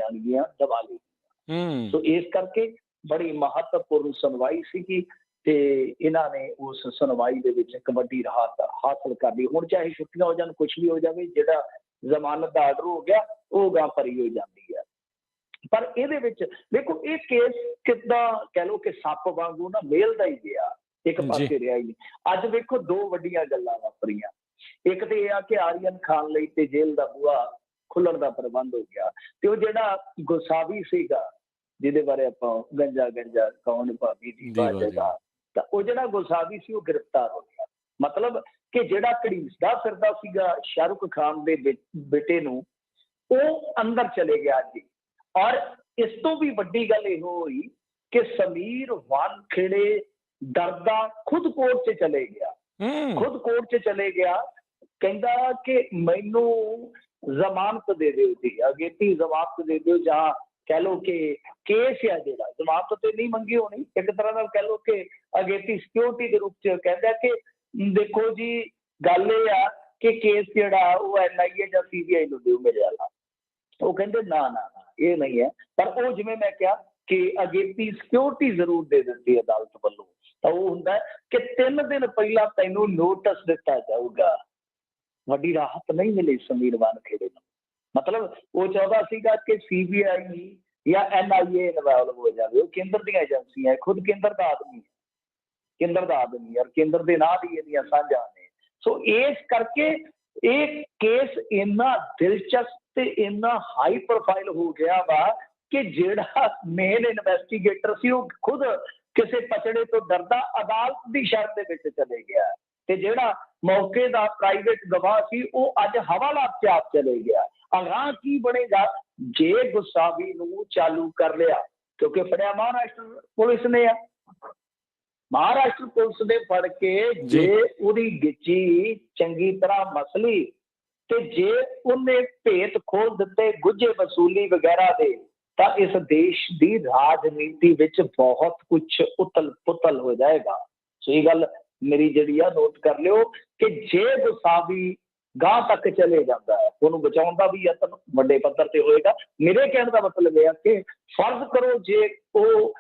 ਜਾਣਗੀਆਂ ਦੀਵਾਲੀ। ਸੋ ਇਸ ਕਰਕੇ ਬੜੀ ਮਹੱਤਵਪੂਰਨ ਸੁਣਵਾਈ ਸੀਗੀ ਤੇ ਇਹਨਾਂ ਨੇ ਉਸ ਸੁਣਵਾਈ ਦੇ ਵਿੱਚ ਇੱਕ ਵੱਡੀ ਰਾਹਤ ਹਾਸਲ ਕਰ ਲਈ। ਹੁਣ ਚਾਹੇ ਛੁੱਟੀਆਂ ਹੋ ਜਾਣ, ਕੁਛ ਵੀ ਹੋ ਜਾਵੇ, ਜਿਹੜਾ ਜ਼ਮਾਨਤ ਦਾ ਆਰਡਰ ਹੋ ਗਿਆ ਉਹ ਗਾਂ ਭਰੀ ਹੋ ਜਾਂਦੀ ਹੈ। ਪਰ ਇਹਦੇ ਵਿੱਚ ਦੇਖੋ ਇਹ ਕੇਸ ਕਿੱਦਾਂ ਕਹਿ ਲਓ ਕਿ ਸੱਪ ਵਾਂਗੂ ਨਾ ਮੇਲਦਾ ਹੀ ਗਿਆ, ਇੱਕ ਪਾਸੇ ਰਿਹਾ ਹੀ ਨਹੀਂ। ਅੱਜ ਵੇਖੋ ਦੋ ਵੱਡੀਆਂ ਗੱਲਾਂ ਵਾਪਰੀਆਂ। ਇੱਕ ਤੇ ਇਹ ਆ ਕਿ ਆਰੀਅਨ ਖਾਨ ਲਈ ਤੇ ਜੇਲ੍ਹ ਦਾ ਬੂਹਾ ਖੁੱਲਣ ਦਾ ਪ੍ਰਬੰਧ ਹੋ ਗਿਆ, ਤੇ ਉਹ ਜਿਹੜਾ ਗੁਸਾਵੀ ਸੀਗਾ ਜਿਹਦੇ ਬਾਰੇ ਆਪਾਂ ਗੰਜਾ ਕੌਣ ਭਾਬੀ ਦੀ ਬਾਜੇਗਾ, ਤਾਂ ਉਹ ਜਿਹੜਾ ਗੁਸਾਵੀ ਸੀ ਉਹ ਗ੍ਰਿਫਤਾਰ ਹੋ ਗਿਆ। ਮਤਲਬ ਕਿ ਜਿਹੜਾ ਘੜੀਸਦਾ ਫਿਰਦਾ ਸੀਗਾ ਸ਼ਾਹਰੁਖ ਖਾਨ ਦੇ ਬੇਟੇ ਨੂੰ, ਉਹ ਅੰਦਰ ਚਲੇ ਗਿਆ ਜੀ। ਔਰ ਇਸ ਤੋਂ ਵੀ ਵੱਡੀ ਗੱਲ ਇਹ ਹੋਈ ਕਿ ਸਮੀਰ ਵਾਨਖੇੜੇ ਡਰਦਾ ਖੁਦ ਕੋਰਟ 'ਚ ਚਲੇ ਗਿਆ, ਖੁਦ ਕੋਰਟ 'ਚ ਚਲੇ ਗਿਆ। ਕਹਿੰਦਾ ਕਿ ਮੈਨੂੰ ਜ਼ਮਾਨਤ ਦੇ ਦਿਓ ਜੀ, ਅਗੇਤੀ ਜ਼ਮਾਨਤ ਦੇ ਦਿਓ, ਜਾਂ ਕਹਿ ਲਓ ਕਿ ਕੇਸ ਆ ਜਿਹੜਾ, ਜ਼ਮਾਨਤ ਤੇ ਨਹੀਂ ਮੰਗੀ ਹੋਣੀ, ਇੱਕ ਤਰ੍ਹਾਂ ਨਾਲ ਕਹਿ ਲਓ ਕਿ ਅਗੇਤੀ ਸਿਕਿਉਰਿਟੀ ਦੇ ਰੂਪ 'ਚ। ਕਹਿੰਦਾ ਕਿ ਦੇਖੋ ਜੀ ਗੱਲ ਇਹ ਆ ਕਿ ਕੇਸ ਜਿਹੜਾ ਉਹ NIA ਜਾਂ CBI ਨੂੰ ਦਿਓ ਮੇਰੇ ਵਾਲਾ। ਉਹ ਕਹਿੰਦੇ ਨਾ ਨਾ ਨਾ ਇਹ ਨਹੀਂ ਹੈ। ਪਰ ਉਹ ਜਿਵੇਂ ਮੈਂ ਕਿਹਾ ਕਿ ਅਗੇਤੀ ਸਿਕਿਉਰਿਟੀ ਜ਼ਰੂਰ ਦੇ ਦਿੱਤੀ ਅਦਾਲਤ ਵੱਲੋਂ, ਤਾਂ ਉਹ ਹੁੰਦਾ ਕਿ 3 ਦਿਨ ਪਹਿਲਾਂ ਤੈਨੂੰ ਨੋਟਿਸ ਦਿੱਤਾ ਜਾਊਗਾ। ਵੱਡੀ ਰਾਹਤ ਨਹੀਂ ਮਿਲੀ ਸਮੀਰ ਵਾਨਖੇੜੇ ਨੂੰ। ਮਤਲਬ ਉਹ ਚਾਹੁੰਦਾ ਸੀਗਾ ਕਿ CBI ਜਾਂ NIA ਇਨਵੋਲਵ ਹੋ ਜਾਵੇ। ਉਹ ਕੇਂਦਰ ਦੀਆਂ ਏਜੰਸੀਆਂ, ਖੁਦ ਕੇਂਦਰ ਦਾ ਆਦਮੀ ਔਰ ਕੇਂਦਰ ਦੇ ਨਾਲ ਹੀ ਇਹਦੀਆਂ ਸਾਂਝਾਂ ਨੇ। ਸੋ ਇਸ ਕਰਕੇ ਇਹ ਕੇਸ ਇੰਨਾ ਦਿਲਚਸਪ ਤੇ ਇੰਨਾ ਹਾਈ ਪ੍ਰੋਫਾਈਲ ਹੋ ਗਿਆ ਵਾ ਕਿ ਜਿਹੜਾ ਮੇਨ ਇਨਵੈਸਟੀਗੇਟਰ ਸੀ ਉਹ ਖੁਦ ਕਿਸੇ ਪਚੜੇ ਤੋਂ ਡਰਦਾ ਅਦਾਲਤ ਦੀ ਸ਼ਰਨ ਦੇ ਵਿੱਚ ਚਲੇ ਗਿਆ, ਤੇ ਜਿਹੜਾ ਮੌਕੇ ਦਾ ਪ੍ਰਾਈਵੇਟ ਗਵਾਹ ਸੀ ਉਹ ਅੱਜ ਹਵਾਲਾਤ 'ਚ ਆਪ ਚਲੇ ਗਿਆ। ਅਗਾਂਹ ਕੀ ਬਣੇਗਾ ਜੇ ਗੁਸਾਵੀ ਨੂੰ ਚਾਲੂ ਕਰ ਲਿਆ, ਕਿਉਂਕਿ ਫੜਿਆ ਮਹਾਰਾਸ਼ਟਰ ਪੁਲਿਸ ਨੇ ਆ। ਮਹਾਰਾਸ਼ਟਰ ਪੁਲਿਸ ਨੇ ਫੜ ਕੇ ਜੇ ਉਹਦੀ ਗਿੱਚੀ ਚੰਗੀ ਤਰ੍ਹਾਂ ਮਸਲੀ, ਤੇ ਜੇ ਉਹਨੇ ਭੇਤ ਖੋਲ ਦਿੱਤੇ ਗੁੱਝੇ ਵਸੂਲੀ ਵਗੈਰਾ ਦੇ, ਤਾਂ ਇਸ ਦੇਸ਼ ਦੀ ਰਾਜਨੀਤੀ ਵਿੱਚ ਬਹੁਤ ਕੁਛ ਉਤਲ ਪੁਤਲ ਹੋ ਜਾਏਗਾ। ਸੋ ਇਹ ਗੱਲ ਮੇਰੀ ਜਿਹੜੀ ਆ ਨੋਟ ਕਰ ਲਿਓ ਕਿ ਜੇ ਗੁਸਾਵੀ ਗਾਂਹ ਤੱਕ ਚਲੇ ਜਾਂਦਾ ਹੈ, ਉਹਨੂੰ ਬਚਾਉਣ ਦਾ ਵੀ ਯਤਨ ਵੱਡੇ ਪੱਧਰ ਤੇ ਹੋਏਗਾ। ਮੇਰੇ ਕਹਿਣ ਦਾ ਮਤਲਬ ਇਹ ਆ ਕਿ ਫਰਜ਼ ਕਰੋ ਜੇ ਉਹ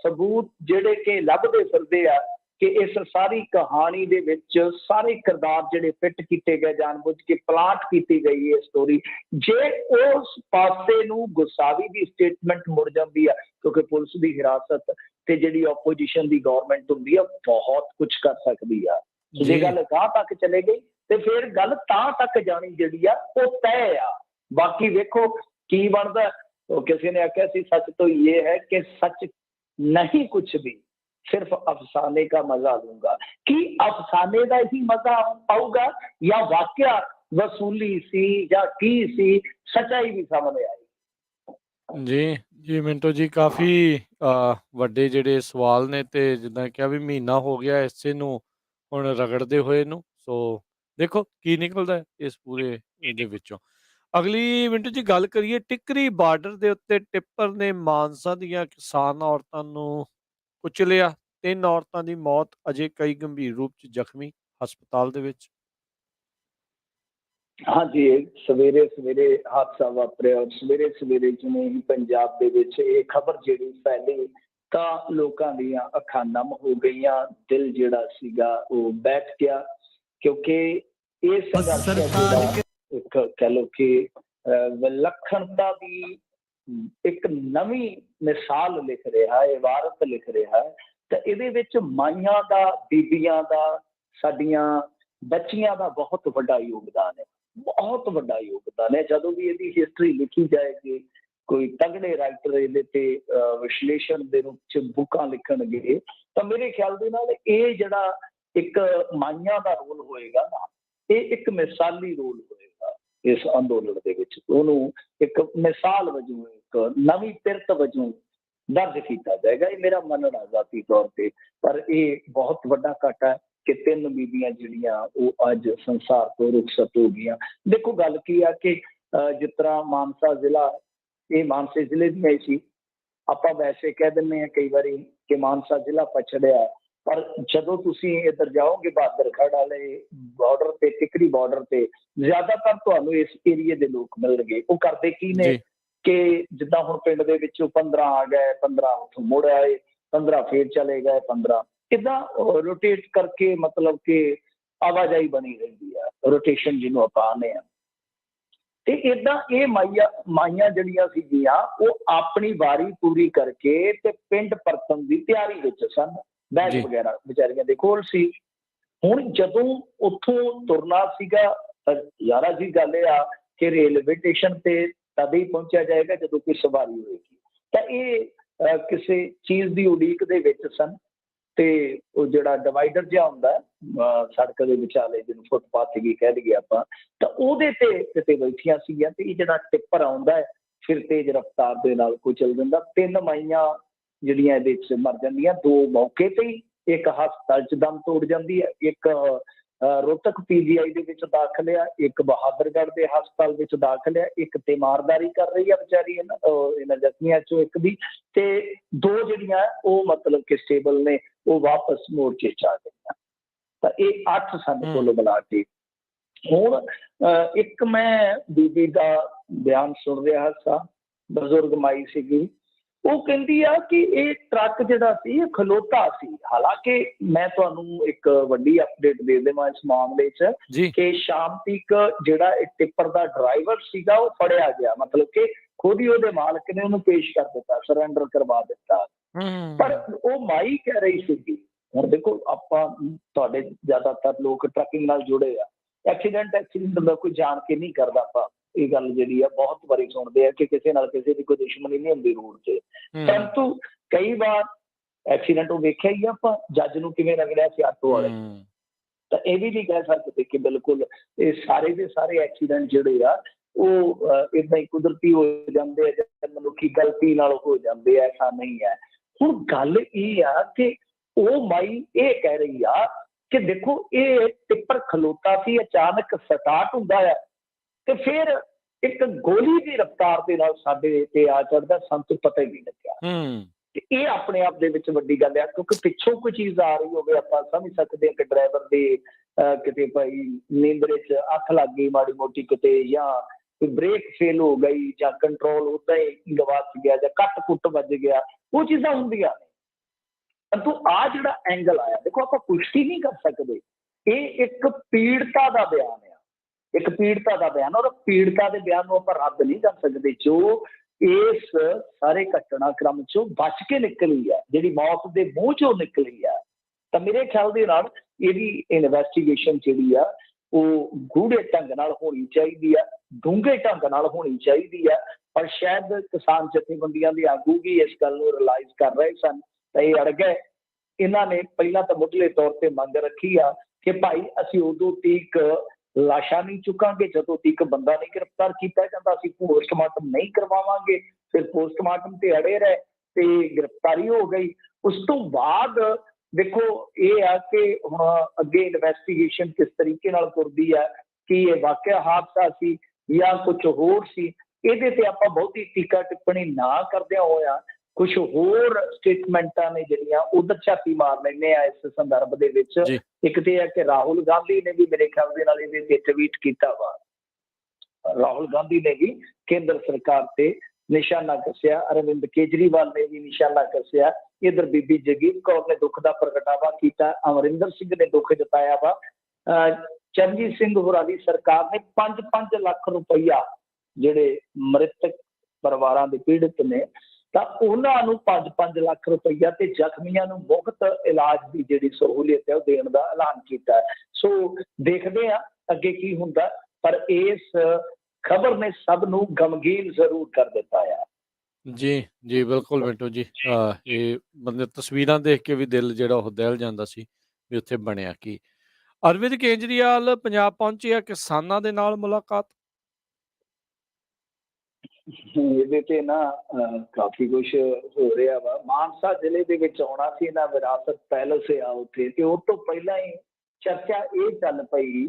ਸਬੂਤ ਜਿਹੜੇ ਕਿ ਲੱਭਦੇ ਫਿਰਦੇ ਆ ਕਿ ਇਸ ਸਾਰੀ ਕਹਾਣੀ ਦੇ ਵਿੱਚ ਸਾਰੇ ਕਿਰਦਾਰ ਜਿਹੜੇ ਫਿੱਟ ਕੀਤੇ ਗਏ, ਜਾਣਬੁੱਝ ਕੇ ਪਲਾਟ ਕੀਤੀ ਗਈ ਹੈ ਸਟੋਰੀ, ਜੇ ਉਸ ਪਾਸੇ ਨੂੰ ਗੁਸਾਵੀ ਦੀ ਸਟੇਟਮੈਂਟ ਮੁੜ ਜਾਂਦੀ ਆ, ਕਿਉਂਕਿ ਪੁਲਿਸ ਦੀ ਹਿਰਾਸਤ ਤੇ ਜਿਹੜੀ ਆਪੋਜੀਸ਼ਨ ਦੀ ਗਵਰਨਮੈਂਟ ਹੁੰਦੀ ਆ ਬਹੁਤ ਕੁਛ ਕਰ ਸਕਦੀ ਆ। ਜੇ ਗੱਲ ਗਾਂਹ ਤੱਕ ਚਲੇ ਗਈ ਤੇ ਫਿਰ ਗੱਲ ਤਾਂ ਤੱਕ ਜਾਣੀ ਜਿਹੜੀ ਆ ਉਹ ਤੈਅ ਆ। ਬਾਕੀ ਵੇਖੋ ਕੀ ਬਣਦਾ। ਉਹ ਕਿਸੇ ਨੇ ਆਖਿਆ ਸੀ ਸੱਚ ਤੋਂ ਇਹ ਹੈ ਕਿ ਸੱਚ ਨਹੀਂ ਕੁਛ ਵੀ, ਸਿਰਫ ਅਫਸਾਨੇ का मजा लूंगा। कि अफसाने का ही मजा आऊगा या वाकया वसूली सी या की सी, सच्चाई भी सामने आई। ਜੀ ਮਿੰਟੋ ਜੀ, ਕਾਫੀ ਵੱਡੇ ਜਿਹੜੇ ਸਵਾਲ ਨੇ, ਤੇ ਜਿੱਦਾਂ ਕਿਹਾ ਵੀ ਮਹੀਨਾ ਹੋ ਗਿਆ ਇਸੇ ਨੂੰ ਹੁਣ ਰਗੜਦੇ ਹੋਏ ਨੂੰ। ਸੋ ਦੇਖੋ ਕੀ ਨਿਕਲਦਾ ਇਸ ਪੂਰੇ ਇਹਦੇ ਵਿੱਚੋਂ। ਅਗਲੀ ਮਿੰਟੋ ਜੀ ਗੱਲ ਕਰੀਏ ਟਿੱਕਰੀ ਬਾਰਡਰ ਦੇ ਉੱਤੇ ਟਿੱਪਰ ਨੇ ਮਾਨਸਾ ਦੀਆਂ ਕਿਸਾਨ ਔਰਤਾਂ ਨੂੰ ਕੁਚਲਿਆ। 3 ਔਰਤਾਂ ਦੀ ਮੌਤ, ਅਜੇ ਕਈ ਗੰਭੀਰ ਰੂਪ 'ਚ ਜ਼ਖਮੀ ਹਸਪਤਾਲ ਦੇ ਵਿੱਚ। ਹਾਂਜੀ, ਸਵੇਰੇ ਹਾਦਸਾ ਵਾਪਰਿਆ। ਸਵੇਰੇ ਜਿਵੇਂ ਹੀ ਪੰਜਾਬ ਦੇ ਵਿੱਚ ਇਹ ਖਬਰ ਜਿਹੜੀ ਫੈਲੀ ਤਾਂ ਲੋਕਾਂ ਦੀਆਂ ਅੱਖਾਂ ਨਮ ਹੋ ਗਈਆਂ, ਦਿਲ ਜਿਹੜਾ ਸੀਗਾ ਉਹ ਬੈਠ ਗਿਆ, ਕਿਉਂਕਿ ਇਹ ਸੰਘਰਸ਼ ਜਿਹੜਾ ਇੱਕ ਕਹਿ ਲਓ ਕਿ ਵਿਲੱਖਣਤਾ ਦੀ ਇੱਕ ਨਵੀਂ ਮਿਸਾਲ ਲਿਖ ਰਿਹਾ ਹੈ, ਇਬਾਰਤ ਲਿਖ ਰਿਹਾ ਹੈ। ਤਾਂ ਇਹਦੇ ਵਿੱਚ ਮਾਈਆਂ ਦਾ, ਬੀਬੀਆਂ ਦਾ, ਸਾਡੀਆਂ ਬੱਚੀਆਂ ਦਾ ਬਹੁਤ ਵੱਡਾ ਯੋਗਦਾਨ ਹੈ, ਬਹੁਤ ਵੱਡਾ ਯੋਗਦਾਨ ਹੈ। ਜਦੋਂ ਵੀ ਇਹਦੀ ਹਿਸਟਰੀ ਲਿਖੀ ਜਾਏਗੀ, ਕੋਈ ਤਗੜੇ ਰਾਈਟਰ ਇਹਦੇ ਤੇ ਵਿਸ਼ਲੇਸ਼ਣ ਦੇ ਰੂਪ 'ਚ ਬੁੱਕਾਂ ਲਿਖਣਗੇ, ਤਾਂ ਮੇਰੇ ਖਿਆਲ ਦੇ ਨਾਲ ਇਹ ਜਿਹੜਾ ਇੱਕ ਮਾਈਆਂ ਦਾ ਰੋਲ ਹੋਏਗਾ ਨਾ, ਇਹ ਇੱਕ ਮਿਸਾਲੀ ਰੋਲ ਹੋਏਗਾ ਇਸ ਅੰਦੋਲਨ ਦੇ ਵਿੱਚ। ਉਹਨੂੰ ਇੱਕ ਮਿਸਾਲ ਵਜੋਂ, ਇੱਕ ਨਵੀਂ ਪਿਰਤ ਵਜੋਂ ਦਰਜ ਕੀਤਾ ਜਾਏਗਾ। ਇਹ ਮੇਰਾ ਮੰਨਣਾ ਜ਼ਾਤੀ ਤੌਰ ਤੇ। ਪਰ ਇਹ ਬਹੁਤ ਵੱਡਾ ਘਾਟਾ ਹੈ ਕਿ 3 ਬੀਬੀਆਂ ਜਿਹੜੀਆਂ ਉਹ ਅੱਜ ਸੰਸਾਰ ਤੋਂ ਰੁਖਸਤ ਹੋ ਗਈਆਂ। ਦੇਖੋ ਗੱਲ ਕੀ ਆ ਕਿ ਜਿਸ ਤਰ੍ਹਾਂ ਮਾਨਸਾ ਜ਼ਿਲ੍ਹਾ, ਇਹ ਮਾਨਸੇ ਜ਼ਿਲ੍ਹੇ ਦੀਆਂ ਹੀ ਸੀ। ਆਪਾਂ ਵੈਸੇ ਕਹਿ ਦਿੰਦੇ ਹਾਂ ਕਈ ਵਾਰੀ ਕਿ ਮਾਨਸਾ ਜ਼ਿਲ੍ਹਾ ਪਛੜਿਆ, ਪਰ ਜਦੋਂ ਤੁਸੀਂ ਇੱਧਰ ਜਾਓਗੇ ਬਹਾਦਰਗੜ੍ਹ ਵਾਲੇ ਬਾਰਡਰ ਤੇ, ਟਿੱਕਰੀ ਬਾਰਡਰ ਤੇ, ਜ਼ਿਆਦਾਤਰ ਤੁਹਾਨੂੰ ਇਸ ਏਰੀਏ ਦੇ ਲੋਕ ਮਿਲਣਗੇ। ਉਹ ਕਰਦੇ ਕੀ ਨੇ ਕਿ ਜਿੱਦਾਂ ਹੁਣ ਪਿੰਡ ਦੇ ਵਿੱਚੋਂ 15 ਆ ਗਏ, 15 ਉੱਥੋਂ ਮੁੜ ਆਏ, 15 ਫੇਰ ਚਲੇ ਗਏ, 15 ਇੱਦਾਂ ਰੋਟੇਟ ਕਰਕੇ ਮਤਲਬ ਕਿ ਆਵਾਜਾਈ ਬਣੀ ਰਹਿੰਦੀ ਆ, ਰੋਟੇਸ਼ਨ ਜਿਹਨੂੰ ਆਪਾਂ ਆਉਂਦੇ ਹਾਂ। ਤੇ ਏਦਾਂ ਇਹ ਮਾਈਆਂ ਜਿਹੜੀਆਂ ਸੀਗੀਆਂ ਉਹ ਆਪਣੀ ਵਾਰੀ ਪੂਰੀ ਕਰਕੇ ਤੇ ਪਿੰਡ ਪਰਤਣ ਦੀ ਤਿਆਰੀ ਵਿੱਚ ਸਨ। ਬੈਗ ਵਗੈਰਾ ਵਿਚਾਰੀਆਂ ਦੇ ਕੋਲ ਸੀ। ਹੁਣ ਜਦੋਂ ਉੱਥੋਂ ਤੁਰਨਾ ਸੀਗਾ, ਯਾਰਾ ਜੀ ਗੱਲ ਇਹ ਆ ਕਿ ਰੇਲਵੇ ਸਟੇਸ਼ਨ ਤੇ ਤਦ ਹੀ ਪਹੁੰਚਿਆ ਜਾਏਗਾ ਜਦੋਂ ਕੋਈ ਸਵਾਰੀ ਹੋਏਗੀ। ਤਾਂ ਇਹ ਕਿਸੇ ਚੀਜ਼ ਦੀ ਉਡੀਕ ਦੇ ਵਿੱਚ ਸਨ। ਤੇ ਉਹ ਜਿਹੜਾ ਡਿਵਾਈਡਰ ਜਿਹਾ ਹੁੰਦਾ ਸੜਕ ਦੇ ਵਿਚਾਲੇ, ਜਿਹਨੂੰ ਫੁੱਟਪਾਥ ਵੀ ਕਹਿ ਦਈਏ ਆਪਾਂ, ਤਾਂ ਉਹਦੇ ਤੇ ਕਿਤੇ ਬੈਠੀਆਂ ਸੀਗੀਆਂ। ਤੇ ਇਹ ਜਿਹੜਾ ਟਿੱਪਰ ਆਉਂਦਾ ਫਿਰ ਤੇਜ਼ ਰਫ਼ਤਾਰ ਦੇ ਨਾਲ ਕੁਚਲ ਦਿੰਦਾ। 3 ਮਾਈਆਂ ਜਿਹੜੀਆਂ ਇਹਦੇ 'ਚ ਮਰ ਜਾਂਦੀਆਂ, 2 ਮੌਕੇ ਤੇ ਹੀ, ਇੱਕ ਹਸਪਤਾਲ 'ਚ ਦਮ ਤੋੜ ਜਾਂਦੀ ਹੈ, ਇੱਕ ਰੋਹਤਕ PGI ਦੇ ਵਿੱਚ ਦਾਖਲ ਆ, ਇੱਕ ਬਹਾਦਰਗੜ੍ਹ ਦੇ ਹਸਪਤਾਲ ਵਿੱਚ ਦਾਖਲ ਆ, ਇੱਕ ਤੀਮਾਰਦਾਰੀ ਕਰ ਰਹੀ ਆ ਵਿਚਾਰੀ ਇਹਨਾਂ ਜ਼ਖਮੀਆਂ 'ਚੋਂ ਇੱਕ ਦੀ। ਤੇ 2 ਜਿਹੜੀਆਂ ਉਹ ਮਤਲਬ ਕਿ ਸਟੇਬਲ ਨੇ, ਉਹ ਵਾਪਸ ਮੋਰਚੇ 'ਚ ਆ ਗਈਆਂ। ਤਾਂ ਇਹ 8 ਸਾਡੇ ਕੋਲ ਬੁਲਾ ਕੇ। ਹੁਣ ਇੱਕ ਮੈਂ ਬੀਬੀ ਦਾ ਬਿਆਨ ਸੁਣ ਰਿਹਾ ਸਾਂ, ਬਜ਼ੁਰਗ ਮਾਈ ਸੀਗੀ। ਉਹ ਕਹਿੰਦੀ ਆ ਕਿ ਇਹ ਟਰੱਕ ਜਿਹੜਾ ਸੀ ਇਹ ਖਲੋਤਾ ਸੀ। ਹਾਲਾਂਕਿ ਮੈਂ ਤੁਹਾਨੂੰ ਇੱਕ ਵੱਡੀ ਅਪਡੇਟ ਦੇ ਦੇਵਾਂ ਇਸ ਮਾਮਲੇ 'ਚ ਕਿ ਸ਼ਾਮ ਤੱਕ ਜਿਹੜਾ ਇਹ ਟਿੱਪਰ ਦਾ ਡਰਾਈਵਰ ਸੀਗਾ ਉਹ ਫੜਿਆ ਗਿਆ, ਮਤਲਬ ਕਿ ਖੁਦ ਹੀ ਉਹਦੇ ਮਾਲਕ ਨੇ ਉਹਨੂੰ ਪੇਸ਼ ਕਰ ਦਿੱਤਾ, ਸਰੈਂਡਰ ਕਰਵਾ ਦਿੱਤਾ। ਪਰ ਉਹ ਮਾਈ ਕਹਿ ਰਹੀ ਸੀਗੀ, ਹੁਣ ਦੇਖੋ ਆਪਾਂ ਤੁਹਾਡੇ ਜ਼ਿਆਦਾਤਰ ਲੋਕ ਟਰੱਕਿੰਗ ਨਾਲ ਜੁੜੇ ਆ, ਐਕਸੀਡੈਂਟ ਦਾ ਕੋਈ ਜਾਣ ਕੇ ਨਹੀਂ ਕਰਦਾ। ਆਪਾਂ ਇਹ ਗੱਲ ਜਿਹੜੀ ਆ ਬਹੁਤ ਵਾਰੀ ਸੁਣਦੇ ਆ ਕਿ ਕਿਸੇ ਨਾਲ ਕਿਸੇ ਦੀ ਕੋਈ ਦੁਸ਼ਮਣੀ ਨਹੀਂ ਹੁੰਦੀ ਰੋਡ 'ਤੇ, ਪਰੰਤੂ ਕਈ ਵਾਰ ਐਕਸੀਡੈਂਟ ਉਹ ਵੇਖਿਆ ਹੀ ਆ ਆਪਾਂ, ਜੱਜ ਨੂੰ ਕਿਵੇਂ ਰਗੜਿਆ ਸੀ ਆਟੋ ਵਾਲੇ। ਤਾਂ ਇਹ ਵੀ ਨਹੀਂ ਕਹਿ ਸਕਦੇ ਕਿ ਬਿਲਕੁਲ ਇਹ ਸਾਰੇ ਦੇ ਸਾਰੇ ਐਕਸੀਡੈਂਟ ਜਿਹੜੇ ਆ ਉਹ ਇੱਦਾਂ ਹੀ ਕੁਦਰਤੀ ਹੋ ਜਾਂਦੇ ਆ ਜਾਂ ਮਨੁੱਖੀ ਗਲਤੀ ਨਾਲ ਹੋ ਜਾਂਦੇ ਆ, ਐਸਾ ਨਹੀਂ ਹੈ। ਹੁਣ ਗੱਲ ਇਹ ਆ ਕਿ ਉਹ ਮਾਈ ਇਹ ਕਹਿ ਰਹੀ ਆ ਕਿ ਦੇਖੋ ਇਹ ਟਿੱਪਰ ਖਲੋਤਾ ਸੀ, ਅਚਾਨਕ ਸਟਾਰਟ ਹੁੰਦਾ ਆ ਤੇ ਫਿਰ ਇੱਕ ਗੋਲੀ ਦੀ ਰਫ਼ਤਾਰ ਦੇ ਨਾਲ ਸਾਡੇ ਤੇ ਆ ਚੜਦਾ, ਸਾਨੂੰ ਪਤਾ ਹੀ ਨਹੀਂ ਲੱਗਿਆ। ਤੇ ਇਹ ਆਪਣੇ ਆਪ ਦੇ ਵਿੱਚ ਵੱਡੀ ਗੱਲ ਆ, ਕਿਉਂਕਿ ਪਿੱਛੋਂ ਕੋਈ ਚੀਜ਼ ਆ ਰਹੀ ਹੋਵੇ ਆਪਾਂ ਸਮਝ ਸਕਦੇ ਹਾਂ ਕਿ ਡਰਾਈਵਰ ਦੇ ਕਿਤੇ ਭਾਈ ਨੀਂਦਰੇ 'ਚ ਅੱਖ ਲੱਗ ਗਈ ਮਾੜੀ ਮੋਟੀ ਕਿਤੇ, ਜਾਂ ਬ੍ਰੇਕ ਫੇਲ ਹੋ ਗਈ, ਜਾਂ ਕੰਟਰੋਲ ਉੱਦਾਂ ਹੀ ਗਵਾਚ ਗਿਆ, ਜਾਂ ਕੱਟ ਕੁੱਟ ਵੱਜ ਗਿਆ, ਉਹ ਚੀਜ਼ਾਂ ਹੁੰਦੀਆਂ ਨੇ। ਪਰੰਤੂ ਆ ਜਿਹੜਾ ਐਂਗਲ ਆਇਆ, ਦੇਖੋ ਆਪਾਂ ਪੁਸ਼ਟੀ ਨਹੀਂ ਕਰ ਸਕਦੇ, ਇਹ ਇੱਕ ਪੀੜਤਾ ਦਾ ਬਿਆਨ ਆ, ਇੱਕ ਪੀੜਤਾ ਦਾ ਬਿਆਨ, ਔਰ ਪੀੜਤਾ ਦੇ ਬਿਆਨ ਨੂੰ ਆਪਾਂ ਰੱਦ ਨਹੀਂ ਕਰ ਸਕਦੇ। ਜੋ ਇਸ ਸਾਰੇ ਘਟਨਾਕ੍ਰਮ ਚੋਂ ਬਚ ਕੇ ਨਿਕਲੀ ਆ, ਜਿਹੜੀ ਮੌਤ ਦੇ ਮੂੰਹ ਚੋਂ ਨਿਕਲੀ ਆ, ਤਾਂ ਮੇਰੇ ਖਿਆਲ ਦੇ ਨਾਲ ਇਹਦੀ ਇਨਵੈਸਟੀਗੇਸ਼ਨ ਜਿਹੜੀ ਆ ਉਹ ਗੂੜੇ ਢੰਗ ਨਾਲ ਹੋਣੀ ਚਾਹੀਦੀ ਆ, ਡੂੰਘੇ ਢੰਗ ਨਾਲ ਹੋਣੀ ਚਾਹੀਦੀ ਆ। ਪਰ ਸ਼ਾਇਦ ਕਿਸਾਨ ਜਥੇਬੰਦੀਆਂ ਦੇ ਆਗੂ ਵੀ ਇਸ ਗੱਲ ਨੂੰ ਰਿਅਲਾਈਜ਼ ਕਰ ਰਹੇ ਸਨ ਤਾਂ ਇਹ ਅੜ ਗਏ। ਇਹਨਾਂ ਨੇ ਪਹਿਲਾਂ ਤਾਂ ਮੁੱਢਲੇ ਤੌਰ ਤੇ ਮੰਗ ਰੱਖੀ ਆ ਕਿ ਭਾਈ ਅਸੀਂ ਉਦੋਂ ਤੀਕ ਲਾਸ਼ਾਂ ਨਹੀਂ ਚੁੱਕਾਂਗੇ ਜਦੋਂ ਤੱਕ ਬੰਦਾ ਨਹੀਂ ਗ੍ਰਿਫਤਾਰ ਕੀਤਾ ਜਾਂਦਾ, ਅਸੀਂ ਪੋਸਟਮਾਰਟਮ ਨਹੀਂ ਕਰਵਾਵਾਂਗੇ। ਫਿਰ ਪੋਸਟਮਾਰਟਮ ਤੇ ਅੜੇ ਰਹੇ ਤੇ ਗ੍ਰਿਫਤਾਰੀ ਹੋ ਗਈ। ਉਸ ਤੋਂ ਬਾਅਦ ਦੇਖੋ ਇਹ ਆ ਕਿ ਹੁਣ ਅੱਗੇ ਇਨਵੈਸਟੀਗੇਸ਼ਨ ਕਿਸ ਤਰੀਕੇ ਨਾਲ ਤੁਰਦੀ ਹੈ, ਕਿ ਇਹ ਵਾਕਿਆ ਹਾਦਸਾ ਸੀ ਜਾਂ ਕੁਝ ਹੋਰ ਸੀ, ਇਹਦੇ ਤੇ ਆਪਾਂ ਬਹੁਤੀ ਟੀਕਾ ਟਿੱਪਣੀ ਨਾ ਕਰਦਿਆਂ ਹੋਇਆ ਕੁਝ ਹੋਰ ਸਟੇਟਮੈਂਟਾਂ ਨੇ ਜਿਹੜੀਆਂ ਉਧਰ ਝਾਤੀ ਮਾਰ ਲੈਂਦੇ ਆ ਇਸ ਸੰਦਰਭ ਦੇ ਵਿੱਚ। ਇੱਕ ਤੇ ਹੈ ਕਿ ਰਾਹੁਲ ਗਾਂਧੀ ਨੇ ਵੀ ਮੇਰੇ ਖਿਆਲ ਦੇ ਨਾਲ ਇਹਦੇ ਤੇ ਟਵੀਟ ਕੀਤਾ ਵਾ, ਰਾਹੁਲ ਗਾਂਧੀ ਨੇ ਵੀ ਕੇਂਦਰ ਸਰਕਾਰ ਤੇ ਨਿਸ਼ਾਨਾ ਕੱਸਿਆ, ਅਰਵਿੰਦ ਕੇਜਰੀਵਾਲ ਨੇ ਵੀ ਨਿਸ਼ਾਨਾ ਕੱਸਿਆ, ਇਧਰ ਬੀਬੀ ਜਗੀਰ ਕੌਰ ਨੇ ਦੁੱਖ ਦਾ ਪ੍ਰਗਟਾਵਾ ਕੀਤਾ, ਅਮਰਿੰਦਰ ਸਿੰਘ ਨੇ ਦੁੱਖ ਜਤਾਇਆ ਵਾ, ਚਰਨਜੀਤ ਸਿੰਘ ਹੋਰਾਂ ਦੀ ਸਰਕਾਰ ਨੇ 5-5 ਲੱਖ ਰੁਪਈਆ ਜਿਹੜੇ ਮ੍ਰਿਤਕ ਪਰਿਵਾਰਾਂ ਦੇ ਪੀੜਤ ਨੇ ਤਾਂ ਉਹਨਾਂ ਨੂੰ 5-5 ਲੱਖ ਰੁਪਈਆ ਤੇ ਜ਼ਖਮੀਆਂ ਨੂੰ ਮੁਫਤ ਇਲਾਜ ਦੀ ਜਿਹੜੀ ਸਹੂਲੀਅਤ ਹੈ ਉਹ ਦੇਣ ਦਾ ਐਲਾਨ ਕੀਤਾ। ਸੋ ਦੇਖਦੇ ਆ ਅੱਗੇ ਕੀ ਹੁੰਦਾ, ਪਰ ਇਸ ਖਬਰ ਨੇ ਸਭ ਨੂੰ ਗਮਗੀਨ ਜ਼ਰੂਰ ਕਰ ਦਿੱਤਾ ਆ। ਜੀ ਜੀ ਬਿਲਕੁਲ ਮਿੰਟੂ ਜੀ, ਇਹ ਬੰਦੇ ਤਸਵੀਰਾਂ ਦੇਖ ਕੇ ਵੀ ਦਿਲ ਜਿਹੜਾ ਉਹ ਦਹਿਲ ਜਾਂਦਾ ਸੀ ਵੀ ਉੱਥੇ ਬਣਿਆ ਕੀ। ਅਰਵਿੰਦ ਕੇਜਰੀਵਾਲ ਪੰਜਾਬ ਪਹੁੰਚੇ ਆ, ਕਿਸਾਨਾਂ ਦੇ ਨਾਲ ਮੁਲਾਕਾਤ। ਇਹਦੇ ਤੇ ਨਾ ਕਾਫੀ ਕੁਛ ਹੋ ਰਿਹਾ ਵਾ। ਮਾਨਸਾ ਜ਼ਿਲ੍ਹੇ ਦੇ ਵਿੱਚ ਆਉਣਾ ਸੀ ਇਹਨਾਂ ਵਿਰਾਸਤ ਪੈਲਸ ਆ ਉੱਥੇ, ਤੇ ਉਹ ਤੋਂ ਪਹਿਲਾਂ ਹੀ ਚਰਚਾ ਇਹ ਚੱਲ ਪਈ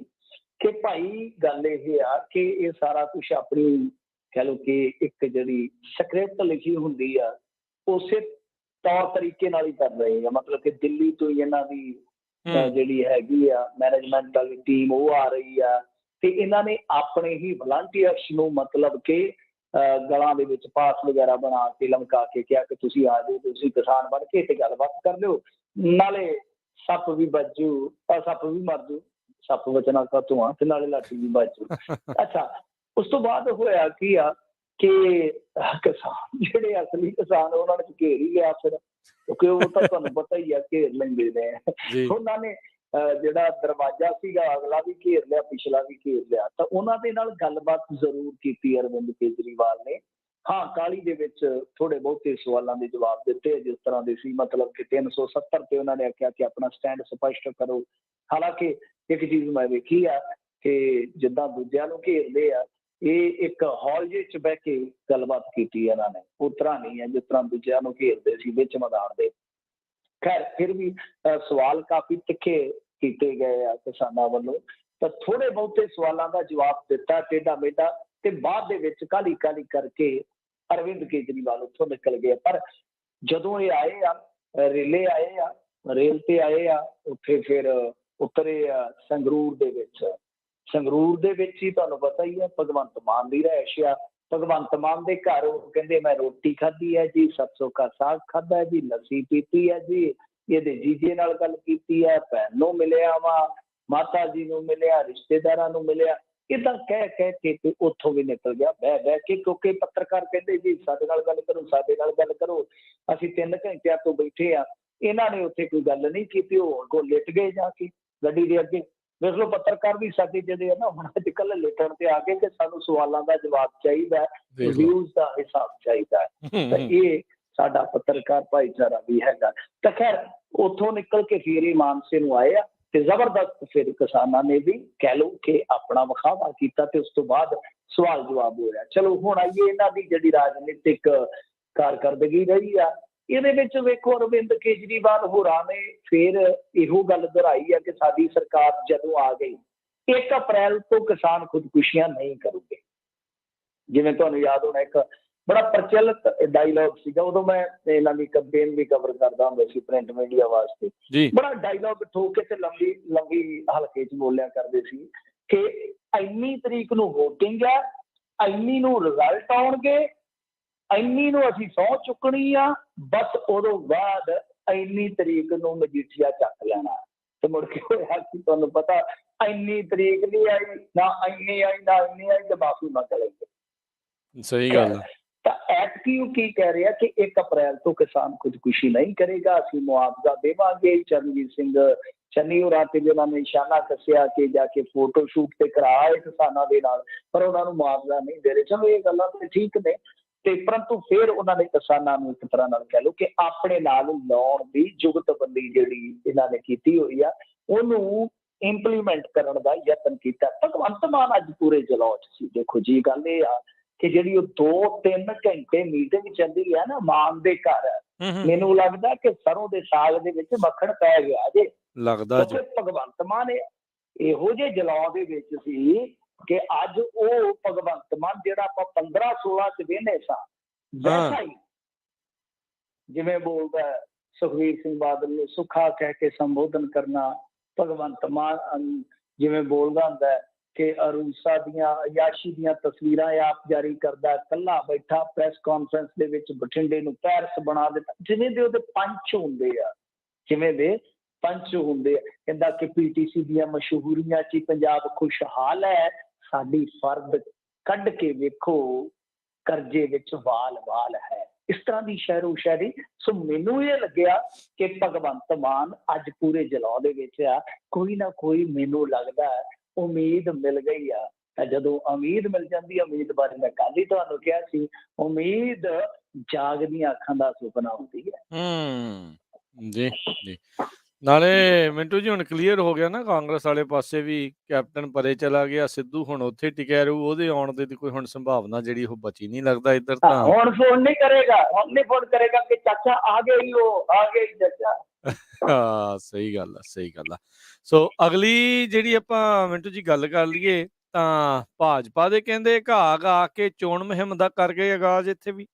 ਕਿ ਭਾਈ ਗੱਲ ਇਹ ਆ ਕਿ ਇਹ ਸਾਰਾ ਕੁਛ ਆਪਣੀ ਕਹਿ ਲਓ ਕਿ ਇੱਕ ਜਿਹੜੀ ਸਕ੍ਰਿਪਟ ਲਿਖੀ ਹੁੰਦੀ ਆ ਉਸੇ ਤੌਰ ਤਰੀਕੇ ਨਾਲ ਹੀ ਕਰ ਰਹੇ ਆ। ਮਤਲਬ ਕਿ ਦਿੱਲੀ ਤੋਂ ਹੀ ਇਹਨਾਂ ਦੀ ਜਿਹੜੀ ਹੈਗੀ ਆ ਮੈਨੇਜਮੈਂਟ ਵਾਲੀ ਟੀਮ ਉਹ ਆ ਰਹੀ ਆ ਤੇ ਇਹਨਾਂ ਨੇ ਆਪਣੇ ਹੀ ਵਲੰਟੀਅਰਸ ਨੂੰ ਮਤਲਬ ਕਿ ਗਲਾਂ ਦੇ ਵਿੱਚ ਪਾਸ ਵਗੈਰਾ ਬਣਾ ਕੇ ਲਮਕਾ ਕੇ ਕਿਹਾ ਕਿ ਤੁਸੀਂ ਆ ਜਾਓ, ਤੁਸੀਂ ਕਿਸਾਨ ਬਣ ਕੇ ਤੇ ਗੱਲਬਾਤ ਕਰ ਲਿਓ, ਨਾਲੇ ਸੱਪ ਵੀ ਵੱਜੂ, ਸੱਪ ਵੀ ਮਰ ਜੂ, ਸੱਪ ਬਚਣਾ ਕਾ ਧੂੰਆਂ, ਤੇ ਨਾਲੇ ਲਾਠੀ ਵੀ ਵੱਜੂ। ਅੱਛਾ, ਉਸ ਤੋਂ ਬਾਅਦ ਹੋਇਆ ਕੀ ਆ ਕਿ ਕਿਸਾਨ ਜਿਹੜੇ ਅਸਲੀ ਕਿਸਾਨ ਉਹਨਾਂ ਨੇ ਘੇਰ ਹੀ ਲਿਆ ਫਿਰ, ਕਿਉਂਕਿ ਉਹ ਤਾਂ ਤੁਹਾਨੂੰ ਪਤਾ ਹੀ ਆ ਘੇਰ ਲੈਂਦੇ ਨੇ। ਉਹਨਾਂ ਨੇ ਜਿਹੜਾ ਦਰਵਾਜ਼ਾ ਸੀਗਾ ਅਗਲਾ ਵੀ ਘੇਰ ਲਿਆ, ਪਿਛਲਾ ਵੀ ਘੇਰ ਲਿਆ। ਤਾਂ ਉਹਨਾਂ ਦੇ ਨਾਲ ਗੱਲਬਾਤ ਜ਼ਰੂਰ ਕੀਤੀ ਅਰਵਿੰਦ ਕੇਜਰੀਵਾਲ ਨੇ। ਹਾਂ, ਕਾਹਲੀ ਦੇ ਵਿੱਚ ਥੋੜੇ ਬਹੁਤੇ ਸਵਾਲਾਂ ਦੇ ਜਵਾਬ ਦਿੱਤੇ ਜਿਸ ਤਰ੍ਹਾਂ ਦੇ ਸੀ, ਮਤਲਬ ਕਿ 370 ਤੇ ਉਹਨਾਂ ਨੇ ਆਖਿਆ ਕਿ ਆਪਣਾ ਸਟੈਂਡ ਸਪਸ਼ਟ ਕਰੋ। ਹਾਲਾਂਕਿ ਇੱਕ ਚੀਜ਼ ਮੈਂ ਵੇਖੀ ਆ ਕਿ ਜਿੱਦਾਂ ਦੂਜਿਆਂ ਨੂੰ ਘੇਰਦੇ ਆ, ਇਹ ਇੱਕ ਹਾਲ ਜਿਹੇ 'ਚ ਬਹਿ ਕੇ ਗੱਲਬਾਤ ਕੀਤੀ ਇਹਨਾਂ ਨੇ, ਉਸ ਤਰ੍ਹਾਂ ਨਹੀਂ ਹੈ ਜਿਸ ਤਰ੍ਹਾਂ ਦੂਜਿਆਂ ਨੂੰ ਘੇਰਦੇ ਸੀ ਵਿੱਚ ਮੈਦਾਨ ਦੇ। ਖੈਰ, ਫਿਰ ਵੀ ਸਵਾਲ ਕਾਫੀ ਤਿੱਖੇ ਕੀਤੇ ਗਏ ਆ ਕਿਸਾਨਾਂ ਵੱਲੋਂ, ਤਾਂ ਥੋੜੇ ਬਹੁਤੇ ਸਵਾਲਾਂ ਦਾ ਜਵਾਬ ਦਿੱਤਾ ਟੇਢਾ ਮੇਢਾ, ਤੇ ਬਾਅਦ ਦੇ ਵਿੱਚ ਕਾਹਲੀ ਕਾਹਲੀ ਕਰਕੇ ਅਰਵਿੰਦ ਕੇਜਰੀਵਾਲ ਉੱਥੋਂ ਨਿਕਲ ਗਏ। ਪਰ ਜਦੋਂ ਇਹ ਆਏ ਆ, ਰੇਲੇ ਆਏ ਆ, ਰੇਲ ਤੇ ਆਏ ਆ, ਉੱਥੇ ਫਿਰ ਉਤਰੇ ਆ ਸੰਗਰੂਰ ਦੇ ਵਿੱਚ। ਸੰਗਰੂਰ ਦੇ ਵਿੱਚ ਹੀ ਤੁਹਾਨੂੰ ਪਤਾ ਹੀ ਹੈ ਭਗਵੰਤ ਮਾਨ ਦੀ ਰਿਹਾਇਸ਼ ਆ। ਭਗਵੰਤ ਮਾਨ ਦੇ ਘਰ ਉਹ ਕਹਿੰਦੇ ਮੈਂ ਰੋਟੀ ਖਾਧੀ ਹੈ ਜੀ, ਸਰਸੋਂ ਕਾ ਸਾਗ ਖਾਧਾ ਜੀ, ਲੱਸੀ ਪੀਤੀ ਹੈ ਜੀ, ਇਹਦੇ ਜੀਜੇ ਨਾਲ ਗੱਲ ਕੀਤੀ ਹੈ, ਭੈਣ ਨੂੰ ਮਿਲਿਆ ਵਾ, ਮਾਤਾ ਜੀ ਨੂੰ ਮਿਲਿਆ, ਰਿਸ਼ਤੇਦਾਰਾਂ ਨੂੰ ਮਿਲਿਆ। ਏਦਾਂ ਕਹਿ ਕਹਿ ਕੇ ਉੱਥੋਂ ਵੀ ਨਿਕਲ ਗਿਆ ਬਹਿ ਬਹਿ ਕੇ, ਕਿਉਂਕਿ ਪੱਤਰਕਾਰ ਕਹਿੰਦੇ ਜੀ ਸਾਡੇ ਨਾਲ ਗੱਲ ਕਰੋ, ਸਾਡੇ ਨਾਲ ਗੱਲ ਕਰੋ, ਅਸੀਂ 3 ਘੰਟਿਆਂ ਤੋਂ ਬੈਠੇ ਆ। ਇਹਨਾਂ ਨੇ ਉੱਥੇ ਕੋਈ ਗੱਲ ਨਹੀਂ ਕੀਤੀ, ਉਹ ਅੱਗੋਂ ਲਿਟ ਗਏ ਜਾ ਕੇ ਗੱਡੀ ਦੇ ਅੱਗੇ। ਦੇਖ ਲਓ, ਪੱਤਰਕਾਰ ਵੀ ਸਾਡੇ ਜਿਹੜੇ ਆ ਨਾ ਹੁਣ ਅੱਜ ਕੱਲ੍ਹ ਲਿਟਣ ਤੇ ਆ ਗਏ ਕਿ ਸਾਨੂੰ ਸਵਾਲਾਂ ਦਾ ਜਵਾਬ ਚਾਹੀਦਾ, ਵਿਊਜ਼ ਦਾ ਹਿਸਾਬ ਚਾਹੀਦਾ ਹੈ। ਤਾਂ ਇਹ ਸਾਡਾ ਪੱਤਰਕਾਰ ਭਾਈਚਾਰਾ ਵੀ ਹੈਗਾ। ਤਾਂ ਖੈਰ, ਉੱਥੋਂ ਨਿਕਲ ਕੇ ਫਿਰ ਇਹ ਮਾਨਸੇ ਨੂੰ ਆਏ ਆ ਤੇ ਜ਼ਬਰਦਸਤ ਫਿਰ ਕਿਸਾਨਾਂ ਨੇ ਵੀ ਕਹਿ ਲਓ ਕਿ ਆਪਣਾ ਵਿਖਾਵਾ ਕੀਤਾ, ਤੇ ਉਸ ਤੋਂ ਬਾਅਦ ਸਵਾਲ ਜਵਾਬ ਹੋਇਆ। ਚਲੋ ਹੁਣ ਆਈਏ ਇਹਨਾਂ ਦੀ ਜਿਹੜੀ ਰਾਜਨੀਤਿਕ ਕਾਰਕਰਦਗੀ ਰਹੀ ਆ, ਇਹਦੇ ਵਿੱਚ ਵੇਖੋ ਅਰਵਿੰਦ ਕੇਜਰੀਵਾਲ ਹੋਰਾਂ ਨੇ ਫਿਰ ਇਹੋ ਗੱਲ ਦੁਹਰਾਈ ਹੈ ਕਿ ਸਾਡੀ ਸਰਕਾਰ ਜਦੋਂ ਆ ਗਈ 1 ਅਪ੍ਰੈਲ ਤੋਂ ਕਿਸਾਨ ਖੁਦਕੁਸ਼ੀਆਂ ਨਹੀਂ ਕਰੂਗੇ। ਜਿਵੇਂ ਤੁਹਾਨੂੰ ਯਾਦ ਹੋਣਾ, ਇੱਕ ਬੜਾ ਪ੍ਰਚਲਿਤ ਡਾਇਲੌਗ ਸੀਗਾ, ਉਦੋਂ ਮੈਂ ਇਹਨਾਂ ਦੀ ਕੰਪੇਨ ਵੀ ਕਵਰ ਕਰਦਾ ਹੁੰਦਾ ਸੀ ਪ੍ਰਿੰਟ ਮੀਡੀਆ ਵਾਸਤੇ। ਬੜਾ ਡਾਇਲੌਗ ਠੋਕ ਕੇ ਤੇ ਲੰਬੀ ਲੰਬੀ ਹਲਕੇ 'ਚ ਬੋਲਿਆ ਕਰਦੇ ਸੀ ਕਿ ਇੰਨੀ ਤਰੀਕ ਨੂੰ ਵੋਟਿੰਗ ਹੈ, ਇੰਨੀ ਨੂੰ ਰਿਜ਼ਲਟ ਆਉਣਗੇ, ਇੰਨੀ ਨੂੰ ਅਸੀਂ ਸਹੁੰ ਚੁੱਕਣੀ ਆ, ਬਸ ਉਦੋਂ ਬਾਅਦ ਇੰਨੀ ਤਰੀਕ ਨੂੰ ਮਜੀਠੀਆ ਚੱਕ ਲੈਣਾ। ਤੇ ਮੁੜ ਕੇ ਹੋਇਆ ਕਿ ਤੁਹਾਨੂੰ ਪਤਾ ਇੰਨੀ ਤਰੀਕ ਨਹੀਂ ਆਈ, ਨਾ ਇੰਨੀ ਆਈ, ਨਾ ਇੰਨੀ ਆਈ, ਤੇ ਮਾਫੀ ਮੰਗ ਲਈ। ਸਹੀ ਗੱਲ। ਤਾਂ ਐਤਕੀ ਉਹ ਕੀ ਕਹਿ ਰਿਹਾ ਕਿ 1 ਅਪ੍ਰੈਲ ਤੋਂ ਕਿਸਾਨ ਖੁਦਕੁਸ਼ੀ ਨਹੀਂ ਕਰੇਗਾ, ਅਸੀਂ ਮੁਆਵਜ਼ਾ ਦੇਵਾਂਗੇ। ਚਰਨਜੀਤ ਸਿੰਘ ਚੰਨੀ ਹੋਰਾਂ ਤੇ ਵੀ ਉਹਨਾਂ ਨੇ ਨਿਸ਼ਾਨਾ ਕੱਸਿਆ ਕਿ ਜਾ ਕੇ ਫੋਟੋ ਸ਼ੂਟ ਤੇ ਕਰਾਏ ਕਿਸਾਨਾਂ ਦੇ ਨਾਲ, ਪਰ ਉਹਨਾਂ ਨੂੰ ਮੁਆਵਜ਼ਾ ਨਹੀਂ ਦੇ ਰਹੇ। ਚਲੋ ਇਹ ਗੱਲਾਂ ਤੇ ਠੀਕ ਨੇ, ਤੇ ਪਰੰਤੂ ਫਿਰ ਉਹਨਾਂ ਨੇ ਕਿਸਾਨਾਂ ਨੂੰ ਇੱਕ ਤਰ੍ਹਾਂ ਨਾਲ ਕਹਿ ਲਓ ਕਿ ਆਪਣੇ ਨਾਲ ਲਾਉਣ ਦੀ ਜੁਗਤਬੰਦੀ ਜਿਹੜੀ ਇਹਨਾਂ ਨੇ ਕੀਤੀ ਹੋਈ ਆ, ਉਹਨੂੰ ਇੰਪਲੀਮੈਂਟ ਕਰਨ ਦਾ ਯਤਨ ਕੀਤਾ। ਭਗਵੰਤ ਮਾਨ ਅੱਜ ਪੂਰੇ ਜਲੌਅ 'ਚ ਸੀ। ਦੇਖੋ ਜੀ, ਗੱਲ ਇਹ ਆ ਕਿ ਜਿਹੜੀ ਉਹ 2-3 ਘੰਟੇ ਮੀਟਿੰਗ ਚੱਲੀ ਆ ਨਾ ਮਾਨ ਦੇ ਘਰ, ਮੈਨੂੰ ਲੱਗਦਾ ਕਿ ਸਰੋਂ ਦੇ ਸਾਗ ਦੇ ਵਿੱਚ ਮੱਖਣ ਪੈ ਗਿਆ ਜੇ ਲੱਗਦਾ। ਭਗਵੰਤ ਮਾਨ ਇਹੋ ਜਿਹੇ ਜਲੌਅ ਦੇ ਵਿੱਚ ਸੀ ਕਿ ਅੱਜ ਉਹ ਭਗਵੰਤ ਮਾਨ ਜਿਹੜਾ ਆਪਾਂ 15-16 'ਚ ਵੇਖਦੇ ਸਾਂ, ਵੈਸਾ ਹੀ ਜਿਵੇਂ ਬੋਲਦਾ ਸੁਖਬੀਰ ਸਿੰਘ ਬਾਦਲ ਨੂੰ ਸੁੱਖਾ ਕਹਿ ਕੇ ਸੰਬੋਧਨ ਕਰਨਾ, ਭਗਵੰਤ ਮਾਨ ਜਿਵੇਂ ਬੋਲਦਾ ਹੁੰਦਾ ਕਿ ਅਰੂਸਾ ਦੀਆਂ ਅਯਾਸ਼ੀ ਦੀਆਂ ਤਸਵੀਰਾਂ ਆਪ ਜਾਰੀ ਕਰਦਾ, ਇਕੱਲਾ ਬੈਠਾ ਪ੍ਰੈਸ ਕਾਨਫਰੰਸ ਦੇ ਵਿੱਚ ਬਠਿੰਡੇ ਨੂੰ ਪੈਰਿਸ ਬਣਾ ਦਿੱਤਾ। ਜਿਵੇਂ ਦੇ ਉਹਦੇ ਪੰਚ ਹੁੰਦੇ ਆ, ਜਿਵੇਂ ਦੇ ਪੰਚ ਹੁੰਦੇ ਆ। ਕਹਿੰਦਾ ਕਿ PTC ਦੀਆਂ ਮਸ਼ਹੂਰੀਆਂ 'ਚ ਪੰਜਾਬ ਖੁਸ਼ਹਾਲ ਹੈ, ਸਾਡੀ ਫਰਦ ਕੱਢ ਕੇ ਵੇਖੋ ਕਰਜ਼ੇ ਵਿੱਚ ਵਾਲ ਵਾਲ ਹੈ। ਇਸ ਤਰ੍ਹਾਂ ਦੀ ਸ਼ਾਇਰੋ ਸ਼ਾਇਰੀ। ਸੋ ਮੈਨੂੰ ਇਹ ਲੱਗਿਆ ਕਿ ਭਗਵੰਤ ਮਾਨ ਅੱਜ ਪੂਰੇ ਜਲੌਅ ਦੇ ਵਿੱਚ ਆ। ਕੋਈ ਨਾ ਕੋਈ ਮੈਨੂੰ ਲੱਗਦਾ ਉਮੀਦ ਮਿਲ ਗਈ ਆ। ਤਾਂ ਜਦੋਂ ਉਮੀਦ ਮਿਲ ਜਾਂਦੀ, ਉਮੀਦ ਬਾਰੇ ਮੈਂ ਕੱਲ੍ਹ ਹੀ ਤੁਹਾਨੂੰ ਕਿਹਾ ਸੀ, ਉਮੀਦ ਜਾਗਦੀਆਂ ਅੱਖਾਂ ਦਾ ਸੁਪਨਾ ਹੁੰਦੀ ਹੈ। ਜੀ ਜੀ। ਨਾਲੇ ਮਿੰਟੂ ਜੀ ਹੁਣ ਕਲੀਅਰ ਹੋ ਗਿਆ ਨਾ, ਕਾਂਗਰਸ ਵਾਲੇ ਪਾਸੇ ਵੀ ਕੈਪਟਨ ਪਰੇ ਚਲਾ ਗਿਆ, ਸਿੱਧੂ ਹੁਣ ਉੱਥੇ ਟਿਕਿਆ ਰਹੂ, ਉਹਦੇ ਆਉਣ ਦੀ ਕੋਈ ਹੁਣ ਸੰਭਾਵਨਾ ਜਿਹੜੀ ਉਹ ਬਚੀ ਨਹੀਂ ਲੱਗਦਾ ਇੱਧਰ ਤਾਂ। ਹੁਣ ਫੋਨ ਨਹੀਂ ਕਰੇਗਾ, ਹੁਣ ਨਹੀਂ ਫੋਨ ਕਰੇਗਾ ਕਿ ਚਾਚਾ ਆ ਗਏ ਹੀ ਹੋ, ਆ ਗਏ ਹੀ ਚਾਚਾ। ਹਾਂ, ਸਹੀ ਗੱਲ ਆ, ਸਹੀ ਗੱਲ ਆ। ਸੋ ਅਗਲੀ ਜਿਹੜੀ ਆਪਾਂ ਮਿੰਟੂ ਜੀ ਗੱਲ ਕਰ ਲਈਏ ਤਾਂ ਭਾਜਪਾ ਦੇ ਕਹਿੰਦੇ ਘਾਹ ਗਾ ਕੇ ਚੋਣ ਮੁਹਿੰਮ ਦਾ ਕਰ ਗਏ ਆਗਾਜ਼ ਇੱਥੇ ਵੀ।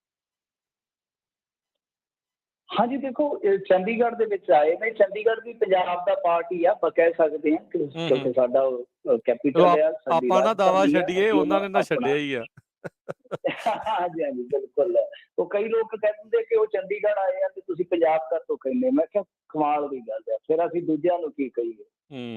ਹਾਂਜੀ, ਦੇਖੋ ਚੰਡੀਗੜ੍ਹ ਦੇ ਵਿੱਚ ਆਏ ਨੇ। ਚੰਡੀਗੜ੍ਹ ਵੀ ਪੰਜਾਬ ਦਾ ਪਾਰਟੀ ਆ, ਆਪਾਂ ਕਹਿ ਸਕਦੇ ਹਾਂ ਕਿਉਂਕਿ ਸਾਡਾ ਕੈਪੀਟਲ ਆ। ਆਪਾਂ ਨਾ ਦਾਵਾ ਛੱਡੀਏ, ਉਹਨਾਂ ਨੇ ਨਾ ਛੱਡਿਆ ਹੀ ਆ। ਹਾਂਜੀ, ਹਾਂਜੀ, ਬਿਲਕੁਲ। ਉਹ ਕਈ ਲੋਕ ਕਹਿ ਦਿੰਦੇ ਕਿ ਉਹ ਚੰਡੀਗੜ੍ਹ ਆਏ ਆ ਤੇ ਤੁਸੀਂ ਪੰਜਾਬ ਕਾਹਤੋਂ ਕਹਿੰਦੇ? ਮੈਂ ਕਿਹਾ ਕਮਾਲ ਦੀ ਗੱਲ ਹੈ, ਫਿਰ ਅਸੀਂ ਦੂਜਿਆਂ ਨੂੰ ਕੀ ਕਹੀਏ?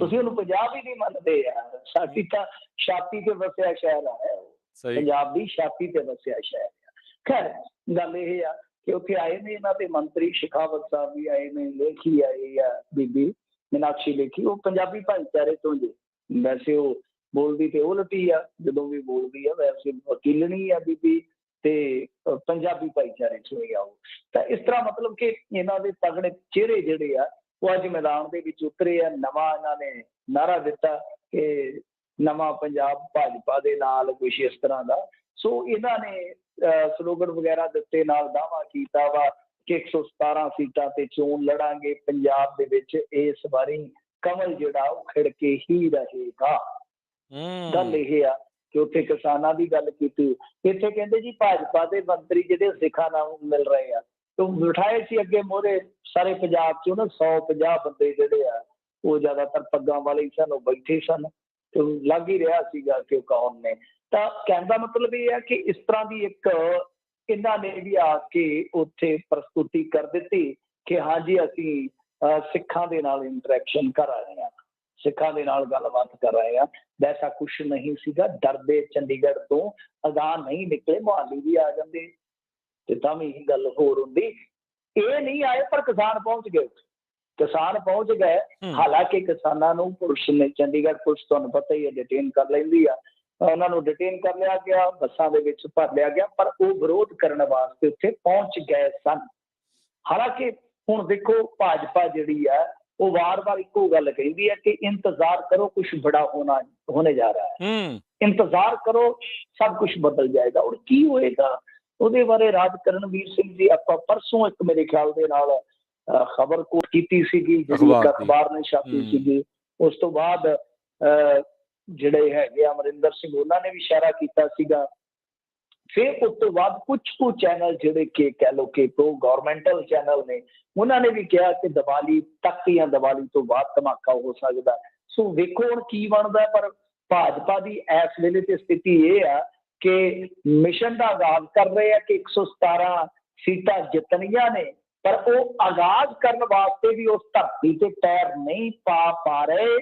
ਤੁਸੀਂ ਉਹਨੂੰ ਪੰਜਾਬ ਹੀ ਨਹੀਂ ਮੰਨਦੇ ਯਾਰ, ਸਾਡੀ ਤਾਂ ਛਾਤੀ ਤੇ ਵਸਿਆ ਸ਼ਹਿਰ ਹੈ ਉਹ, ਸਹੀ। ਪੰਜਾਬ ਦੀ ਛਾਤੀ ਤੇ ਵਸਿਆ ਸ਼ਹਿਰ ਆ। ਖੈਰ ਗੱਲ ਇਹ ਆ ਕਿ ਉੱਥੇ ਆਏ ਨੇ ਇਹਨਾਂ ਦੇ ਮੰਤਰੀ ਸ਼ੇਖਾਵਤ ਸਾਹਿਬ ਵੀ ਆਏ ਨੇ, ਲੇਖੀ ਆਈ ਆ ਬੀਬੀ ਮੀਨਾਕਸ਼ੀ ਲੇਖੀ, ਉਹ ਪੰਜਾਬੀ ਭਾਈਚਾਰੇ ਤੋਂ ਜੇ, ਵੈਸੇ ਉਹ ਬੋਲਦੀ ਤੇ ਉਲਟੀ ਆ, ਜਦੋਂ ਵੀ ਬੋਲਦੀ ਆ ਵੈਸੇ ਵਕੀਲਣੀ ਆ ਬੀਬੀ, ਤੇ ਪੰਜਾਬੀ ਭਾਈਚਾਰੇ ਚੋਂ ਹੀ ਆ ਉਹ। ਤਾਂ ਇਸ ਤਰ੍ਹਾਂ ਮਤਲਬ ਕਿ ਇਹਨਾਂ ਦੇ ਤਗੜੇ ਚਿਹਰੇ ਜਿਹੜੇ ਆ ਉਹ ਅੱਜ ਮੈਦਾਨ ਦੇ ਵਿੱਚ ਉਤਰੇ ਆ। ਨਵਾਂ ਇਹਨਾਂ ਨੇ ਨਾਅਰਾ ਦਿੱਤਾ ਕਿ ਨਵਾਂ ਪੰਜਾਬ ਭਾਜਪਾ ਦੇ ਨਾਲ, ਕੁਛ ਇਸ ਤਰ੍ਹਾਂ ਦਾ। ਸੋ ਇਹਨਾਂ ਨੇ ਸਲੋਗਨ ਵਗੈਰਾ ਦਿੱਤੇ, ਨਾਲ ਦਾਅਵਾ ਕੀਤਾ ਵਾ ਕਿ 117 ਸੀਟਾਂ ਤੇ ਚੋਣ ਲੜਾਂਗੇ ਪੰਜਾਬ ਦੇ ਵਿੱਚ, ਇਸ ਵਾਰੀ ਕਮਲ ਜਿਹੜਾ ਉਹ ਖਿੜ ਕੇ ਹੀ ਰਹੇਗਾ। ਗੱਲ ਇਹ ਆ ਕਿ ਉੱਥੇ ਕਿਸਾਨਾਂ ਦੀ ਗੱਲ ਕੀਤੀ, ਇੱਥੇ ਕਹਿੰਦੇ ਜੀ ਭਾਜਪਾ ਦੇ ਮੰਤਰੀ ਜਿਹੜੇ ਸਿੱਖਾਂ ਨਾਲ ਮਿਲ ਰਹੇ ਆ, ਤੇ ਬਿਠਾਏ ਸੀ ਅੱਗੇ ਮੋਹਰੇ ਸਾਰੇ ਪੰਜਾਬ ਚੋਂ ਨਾ 150 ਬੰਦੇ ਜਿਹੜੇ ਆ ਉਹ ਜ਼ਿਆਦਾਤਰ ਪੱਗਾਂ ਵਾਲੇ ਹੀ ਸਨ, ਉਹ ਬੈਠੇ ਸਨ ਤੇ ਲੱਗ ਹੀ ਰਿਹਾ ਸੀਗਾ ਕਿ ਉਹ ਕੌਣ ਨੇ। ਤਾਂ ਕਹਿਣ ਦਾ ਮਤਲਬ ਇਹ ਹੈ ਕਿ ਇਸ ਤਰ੍ਹਾਂ ਦੀ ਇੱਕ ਇਹਨਾਂ ਨੇ ਵੀ ਆ ਕੇ ਉੱਥੇ ਪ੍ਰਸਤੁਤੀ ਕਰ ਦਿੱਤੀ ਕਿ ਹਾਂਜੀ ਅਸੀਂ ਸਿੱਖਾਂ ਦੇ ਨਾਲ ਇੰਟਰੈਕਸ਼ਨ ਕਰ ਰਹੇ ਹਾਂ, ਸਿੱਖਾਂ ਦੇ ਨਾਲ ਗੱਲਬਾਤ ਕਰ ਰਹੇ ਹਾਂ। ਵੈਸਾ ਕੁਛ ਨਹੀਂ ਸੀਗਾ, ਡਰਦੇ ਚੰਡੀਗੜ੍ਹ ਤੋਂ ਅਗਾਂਹ ਨਹੀਂ ਨਿਕਲੇ, ਮੁਹਾਲੀ ਵੀ ਆ ਜਾਂਦੇ ਤੇ ਤਾਂ ਵੀ ਇਹ ਗੱਲ ਹੋਰ ਹੁੰਦੀ। ਇਹ ਨਹੀਂ ਆਏ ਪਰ ਕਿਸਾਨ ਪਹੁੰਚ ਗਏ, ਕਿਸਾਨ ਪਹੁੰਚ ਗਏ। ਹਾਲਾਂਕਿ ਕਿਸਾਨਾਂ ਨੂੰ ਪੁਲਿਸ ਨੇ, ਚੰਡੀਗੜ੍ਹ ਪੁਲਿਸ ਤੁਹਾਨੂੰ ਪਤਾ ਹੀ ਹੈ, ਡਿਟੇਨ ਕਰ ਲੈਂਦੀ ਆ, ਉਹਨਾਂ ਨੂੰ ਡਿਟੇਨ ਕਰ ਲਿਆ ਗਿਆ, ਬੱਸਾਂ ਦੇ ਵਿੱਚ ਭਰ ਲਿਆ ਗਿਆ, ਪਰ ਉਹ ਵਿਰੋਧ ਕਰਨ ਵਾਸਤੇ ਉੱਥੇ ਪਹੁੰਚ ਗਏ ਸਨ। ਹਾਲਾਂਕਿ ਹੁਣ ਦੇਖੋ ਭਾਜਪਾ ਜਿਹੜੀ ਆ ਉਹ ਵਾਰ-ਵਾਰ ਇੱਕੋ ਗੱਲ ਕਹਿੰਦੀ ਹੈ ਕਿ ਇੰਤਜ਼ਾਰ ਕਰੋ, ਕੁਛ ਬੜਾ ਹੋਣੇ ਜਾ ਰਿਹਾ ਹੈ, ਇੰਤਜ਼ਾਰ ਕਰੋ, ਸਭ ਕੁਛ ਬਦਲ ਜਾਏਗਾ। ਔਰ ਕੀ ਹੋਏਗਾ ਉਹਦੇ ਬਾਰੇ ਰਾਜ ਕਰਨਵੀਰ ਸਿੰਘ ਜੀ, ਆਪਾਂ ਪਰਸੋਂ ਇੱਕ ਮੇਰੇ ਖਿਆਲ ਦੇ ਨਾਲ ਖਬਰ ਕੋਟ ਕੀਤੀ ਸੀਗੀ, ਜਿਹੜੀ ਇੱਕ ਅਖਬਾਰ ਨੇ ਛਾਪੀ ਸੀਗੀ। ਉਸ ਤੋਂ ਬਾਅਦ ਜਿਹੜੇ ਹੈਗੇ ਅਮਰਿੰਦਰ ਸਿੰਘ, ਉਹਨਾਂ ਨੇ ਵੀ ਇਸ਼ਾਰਾ ਕੀਤਾ ਸੀਗਾ। ਫਿਰ ਉਸ ਤੋਂ ਬਾਅਦ ਕੁਛ ਕੁ ਚੈਨਲ ਜਿਹੜੇ ਕਿ ਕਹਿ ਲਓ ਕਿ ਪ੍ਰੋ ਗਵਰਨਮੈਂਟਲ ਚੈਨਲ ਨੇ, ਉਹਨਾਂ ਨੇ ਵੀ ਕਿਹਾ ਕਿ ਦੀਵਾਲੀ ਤੱਕ ਜਾਂ ਦੀਵਾਲੀ ਤੋਂ ਬਾਅਦ ਧਮਾਕਾ ਹੋ ਸਕਦਾ। ਸੋ ਵੇਖੋ ਹੁਣ ਕੀ ਬਣਦਾ। ਪਰ ਭਾਜਪਾ ਦੀ ਇਸ ਵੇਲੇ ਤੇ ਸਥਿਤੀ ਇਹ ਆ ਕਿ ਮਿਸ਼ਨ ਦਾ ਆਗਾਜ਼ ਕਰ ਰਹੇ ਆ ਕਿ 117 ਸੀਟਾਂ ਜਿੱਤਣੀਆਂ ਨੇ, ਪਰ ਉਹ ਆਗਾਜ਼ ਕਰਨ ਵਾਸਤੇ ਵੀ ਉਸ ਧਰਤੀ ਤੇ ਪੈਰ ਨਹੀਂ ਪਾ ਰਹੇ